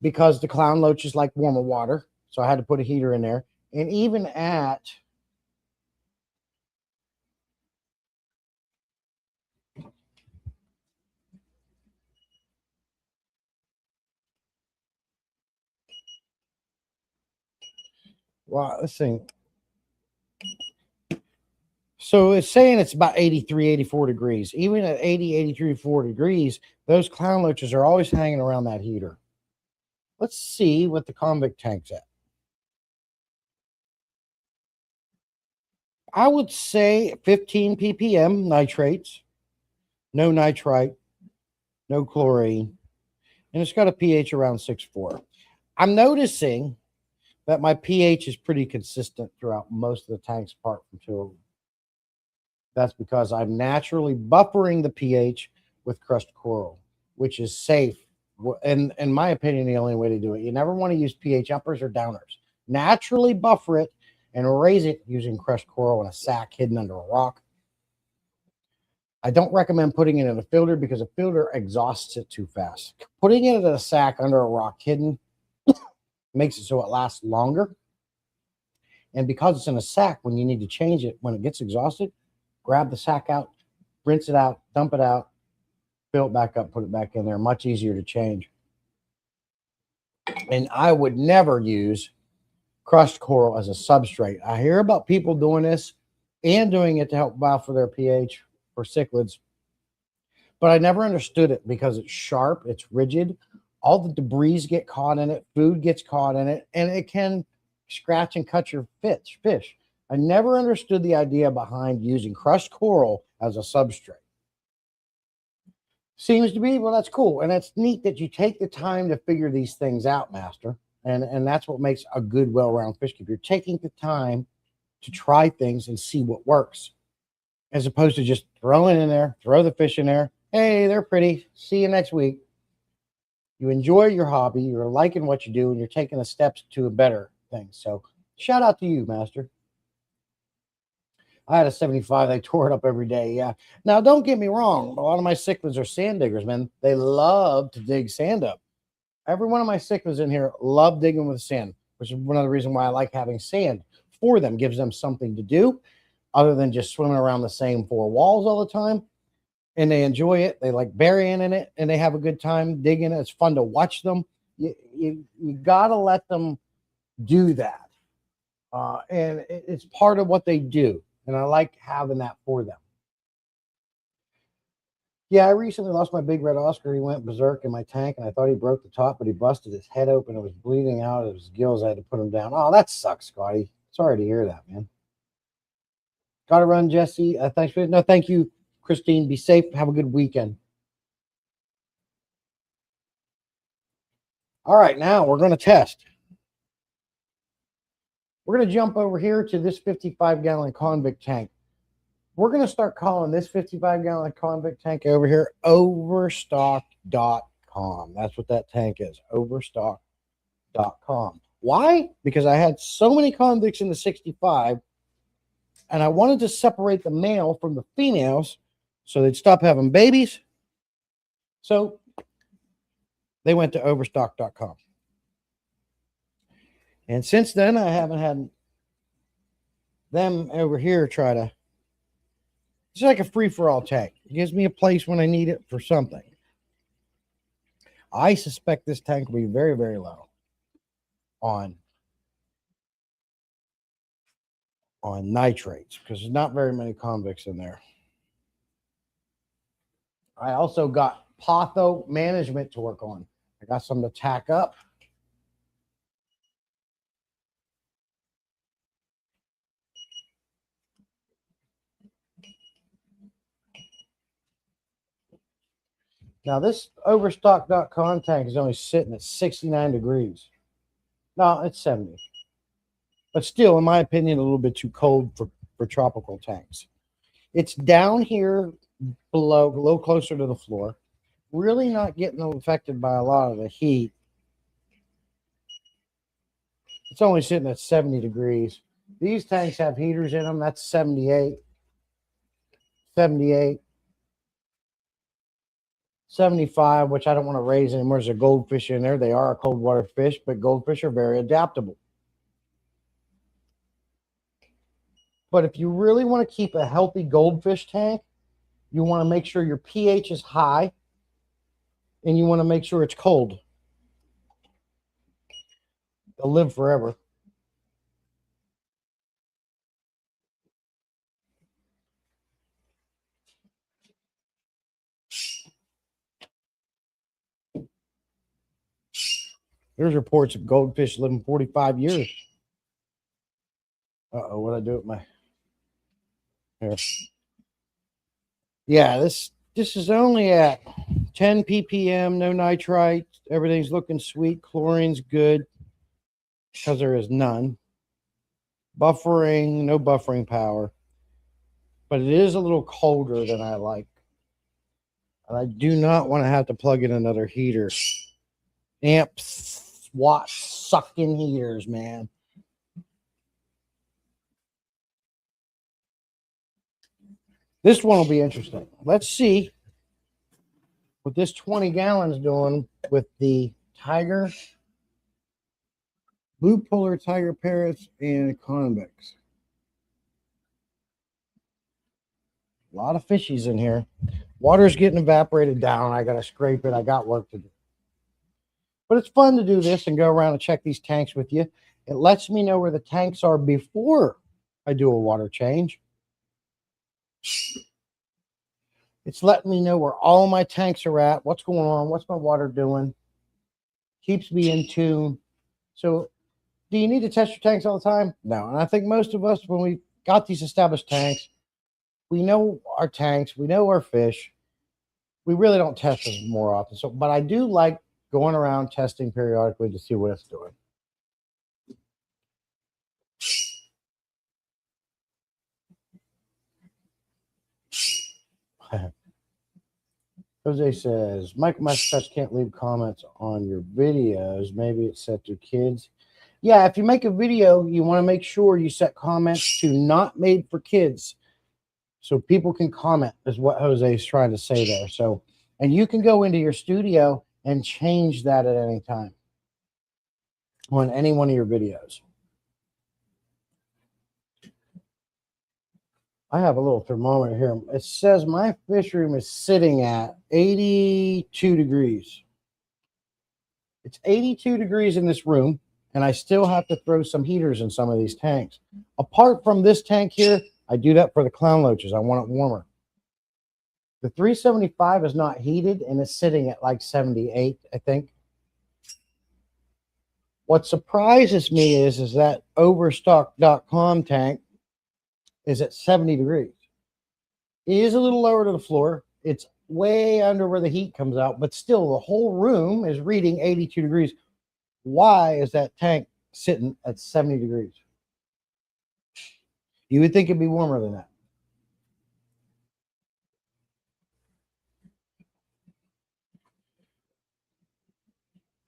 because the clown loaches like warmer water. So I had to put a heater in there. And even at well, let's see. So it's saying it's about 83, 84 degrees. Even at 80, 83, 4 degrees, those clown loaches are always hanging around that heater. Let's see what the convict tank's at. I would say 15 ppm nitrates, no nitrite, no chlorine, and it's got a pH around 6.4. I'm noticing that my pH is pretty consistent throughout most of the tanks apart from two of them. That's because I'm naturally buffering the pH with crushed coral, which is safe. And in my opinion, the only way to do it. You never want to use pH uppers or downers. Naturally buffer it and raise it using crushed coral in a sack hidden under a rock. I don't recommend putting it in a filter because a filter exhausts it too fast. Putting it in a sack under a rock hidden makes it so it lasts longer. And because it's in a sack, when you need to change it, when it gets exhausted, grab the sack out, rinse it out, dump it out, fill it back up, put it back in there. Much easier to change. And I would never use crushed coral as a substrate. I hear about people doing this and doing it to help buffer their pH for cichlids, but I never understood it because it's sharp, it's rigid, all the debris get caught in it, food gets caught in it, and it can scratch and cut your fish. I never understood the idea behind using crushed coral as a substrate. Seems to be, well, that's cool. And it's neat that you take the time to figure these things out, Master. And that's what makes a good, well-rounded fish keeper. You're taking the time to try things and see what works, as opposed to just throwing it in there, throw the fish in there. Hey, they're pretty. See you next week. You enjoy your hobby. You're liking what you do, and you're taking the steps to a better thing. So shout out to you, Master. I had a 75. They tore it up every day. Yeah. Now, don't get me wrong. A lot of my cichlids are sand diggers, man. They love to dig sand up. Every one of my cichlids in here love digging with sand, which is one of the reasons why I like having sand for them. Gives them something to do other than just swimming around the same four walls all the time. And they enjoy it. They like burying in it, and they have a good time digging it. It's fun to watch them. You got to let them do that. And it's part of what they do. And I like having that for them. Yeah, I recently lost my big red Oscar. He went berserk in my tank, and I thought he broke the top, but he busted his head open. It was bleeding out of his gills. I had to put him down. Oh, that sucks, Scotty. Sorry to hear that, man. Got to run, Jesse. Thanks for it. No, thank you, Christine. Be safe. Have a good weekend. All right, now we're going to test. We're going to jump over here to this 55-gallon convict tank. We're going to start calling this 55-gallon convict tank over here overstock.com. That's what that tank is, overstock.com. Why? Because I had so many convicts in the 65, and I wanted to separate the male from the females so they'd stop having babies. So they went to overstock.com. And since then, I haven't had them over here try to. It's like a free-for-all tank. It gives me a place when I need it for something. I suspect this tank will be very, very low on nitrates because there's not very many convicts in there. I also got patho management to work on. I got some to tack up. Now, this overstock.com tank is only sitting at 69 degrees. No, it's 70. But still, in my opinion, a little bit too cold for tropical tanks. It's down here below, a little closer to the floor. Really not getting affected by a lot of the heat. It's only sitting at 70 degrees. These tanks have heaters in them. That's 78, 78, 75, which I don't want to raise anymore. There's a goldfish in there. They are a cold water fish, but goldfish are very adaptable. But if you really want to keep a healthy goldfish tank, you want to make sure your pH is high, and you want to make sure it's cold. They'll live forever. There's reports of goldfish living 45 years. Uh-oh, what did I do with my... Here. Yeah, this is only at 10 ppm, no nitrite. Everything's looking sweet. Chlorine's good because there is none. Buffering, no buffering power. But it is a little colder than I like. And I do not want to have to plug in another heater. Amps, watts, sucking heaters, man. This one will be interesting. Let's see what this 20 gallons doing with the Tiger, Blue Polar Tiger Parrots, and convicts. A lot of fishies in here. Water's getting evaporated down. I got to scrape it. I got work to do. But it's fun to do this and go around and check these tanks with you. It lets me know where the tanks are before I do a water change. It's letting me know where all my tanks are at, what's going on, what's my water doing. Keeps me in tune. So do you need to test your tanks all the time? No. And I think most of us, when we got these established tanks, we know our tanks, we know our fish. We really don't test them more often. So, but I do like going around testing periodically to see what it's doing. Jose says, Michael Masterclass can't leave comments on your videos. Maybe it's set to kids. Yeah, if you make a video, you want to make sure you set comments to not made for kids. So people can comment is what Jose is trying to say there. So, and you can go into your studio and change that at any time on any one of your videos. I have a little thermometer here. It says my fish room is sitting at 82 degrees. It's 82 degrees in this room, and I still have to throw some heaters in some of these tanks. Apart from this tank here, I do that for the clown loaches. I want it warmer. The 375 is not heated, and it's sitting at like 78, I think. What surprises me is that Overstock.com tank is at 70 degrees. It is a little lower to the floor. It's way under where the heat comes out, but still the whole room is reading 82 degrees. Why is that tank sitting at 70 degrees? You would think it'd be warmer than that.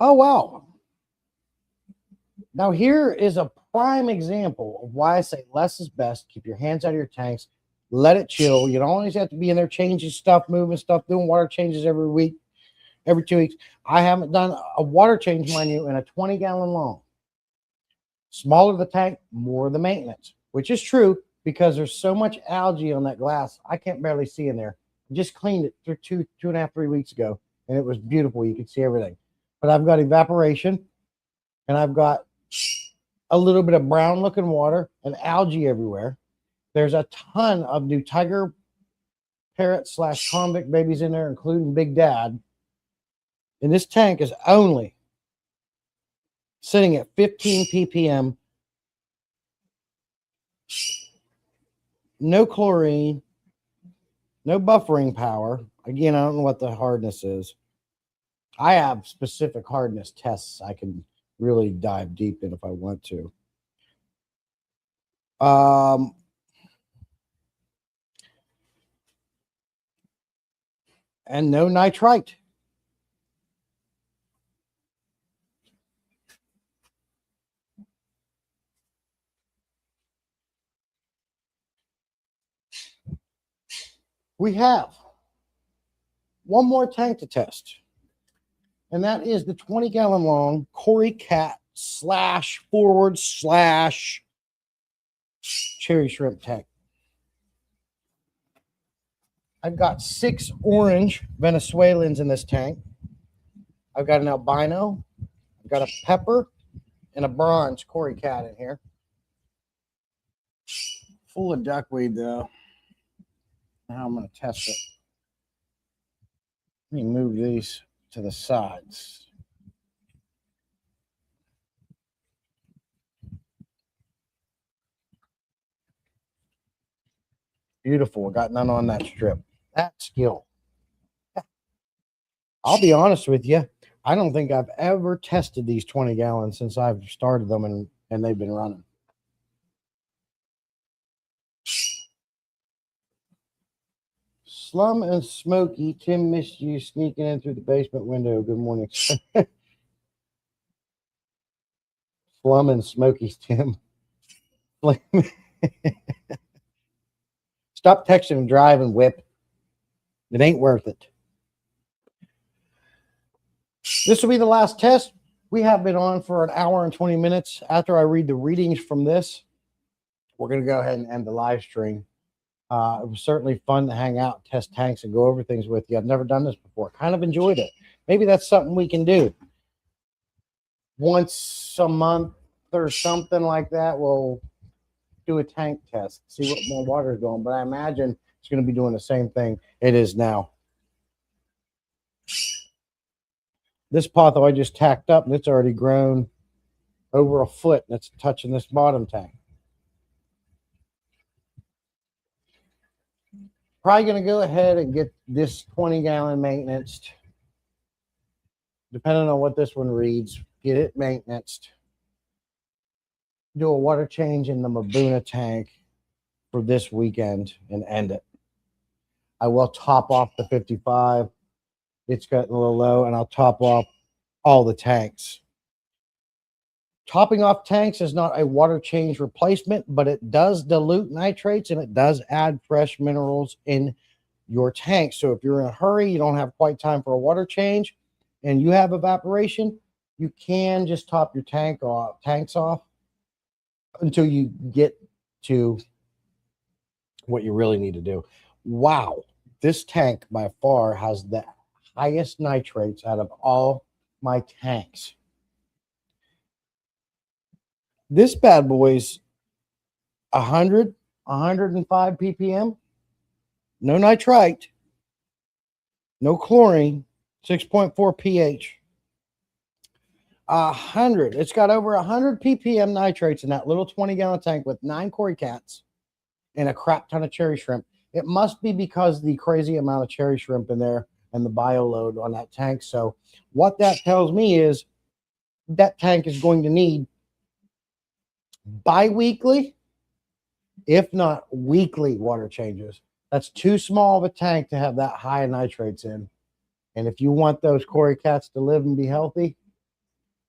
Oh, wow. Now here is a prime example of why I say less is best. Keep your hands out of your tanks. Let it chill. You don't always have to be in there changing stuff, moving stuff, doing water changes every week, every 2 weeks. I haven't done a water change menu in a 20-gallon long. Smaller the tank, more the maintenance, which is true because there's so much algae on that glass. I can't barely see in there. I just cleaned it through 2.5, 3 weeks ago, and it was beautiful. You could see everything. But I've got evaporation, and I've got a little bit of brown looking water and algae everywhere. There's a ton of new tiger parrot / convict babies in there, including Big Dad. And this tank is only sitting at 15 ppm, no chlorine, no buffering power. Again, I don't know what the hardness is. I have specific hardness tests I can really dive deep in if I want to. And no nitrite. We have one more tank to test, and that is the 20-gallon long Cory Cat /forward/ cherry shrimp tank. I've got 6 orange Venezuelans in this tank. I've got an albino, I've got a pepper, and a bronze Cory Cat in here. Full of duckweed, though. Now I'm going to test it. Let me move these to the sides. Beautiful. Got none on that strip. That skill. I'll be honest with you. I don't think I've ever tested these 20 gallons since I've started them and they've been running. Slum and Smoky. Tim missed you sneaking in through the basement window. Good morning. Slum and Smoky, Tim. Stop texting and drive and whip. It ain't worth it. This will be the last test. We have been on for an hour and 20 minutes. After I read the readings from this, we're going to go ahead and end the live stream. It was certainly fun to hang out, test tanks, and go over things with you. I've never done this before. Kind of enjoyed it. Maybe that's something we can do once a month or something like that. We'll do a tank test, see what more water is going. But I imagine it's going to be doing the same thing it is now. This potho I just tacked up, and it's already grown over a foot, and it's touching this bottom tank. Probably going to go ahead and get this 20-gallon maintenance. Depending on what this one reads, get it maintenance. Do a water change in the Mabuna tank for this weekend and end it. I will top off the 55. It's gotten a little low, and I'll top off all the tanks. Topping off tanks is not a water change replacement, but it does dilute nitrates and it does add fresh minerals in your tank. So if you're in a hurry, you don't have quite time for a water change, and you have evaporation, you can just top your tanks off until you get to what you really need to do. Wow, this tank by far has the highest nitrates out of all my tanks. This bad boy's 100, 105 ppm, no nitrite, no chlorine, 6.4 pH. 100. It's got over 100 ppm nitrates in that little 20-gallon tank with 9 Cory cats and a crap ton of cherry shrimp. It must be because of the crazy amount of cherry shrimp in there and the bio load on that tank. So what that tells me is that tank is going to need bi-weekly, if not weekly, water changes. That's too small of a tank to have that high nitrates in. And if you want those Cory cats to live and be healthy,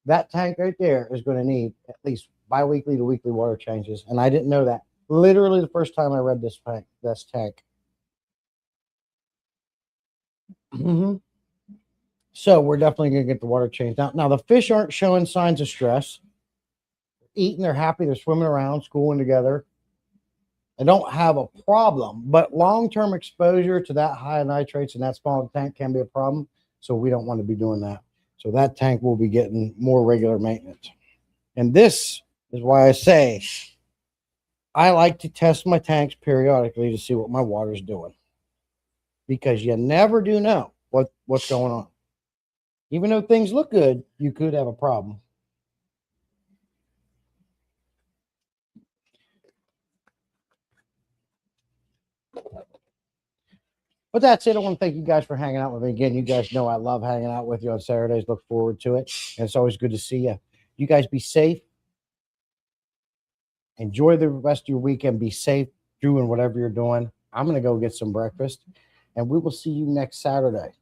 that tank right there is going to need at least bi-weekly to weekly water changes. And I didn't know that. Literally the first time I read this tank. So we're definitely going to get the water changed out. Now, the fish aren't showing signs of stress. Eating, they're happy, they're swimming around, schooling together. I don't have a problem, but long-term exposure to that high nitrates in that small tank can be a problem. So we don't want to be doing that. So that tank will be getting more regular maintenance. And this is why I say I like to test my tanks periodically to see what my water's doing, because you never do know what's going on. Even though things look good, you could have a problem. But that's it. I want to thank you guys for hanging out with me again. You guys know I love hanging out with you on Saturdays. Look forward to it. And it's always good to see you. You guys be safe. Enjoy the rest of your weekend. Be safe doing whatever you're doing. I'm going to go get some breakfast, and we will see you next Saturday.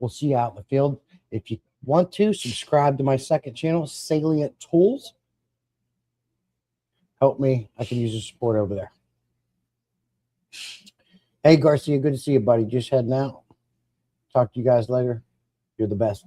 We'll see you out in the field. If you want to, subscribe to my second channel, Salient Tools. Help me. I can use your support over there. Hey, Garcia, good to see you, buddy. Just heading out. Talk to you guys later. You're the best.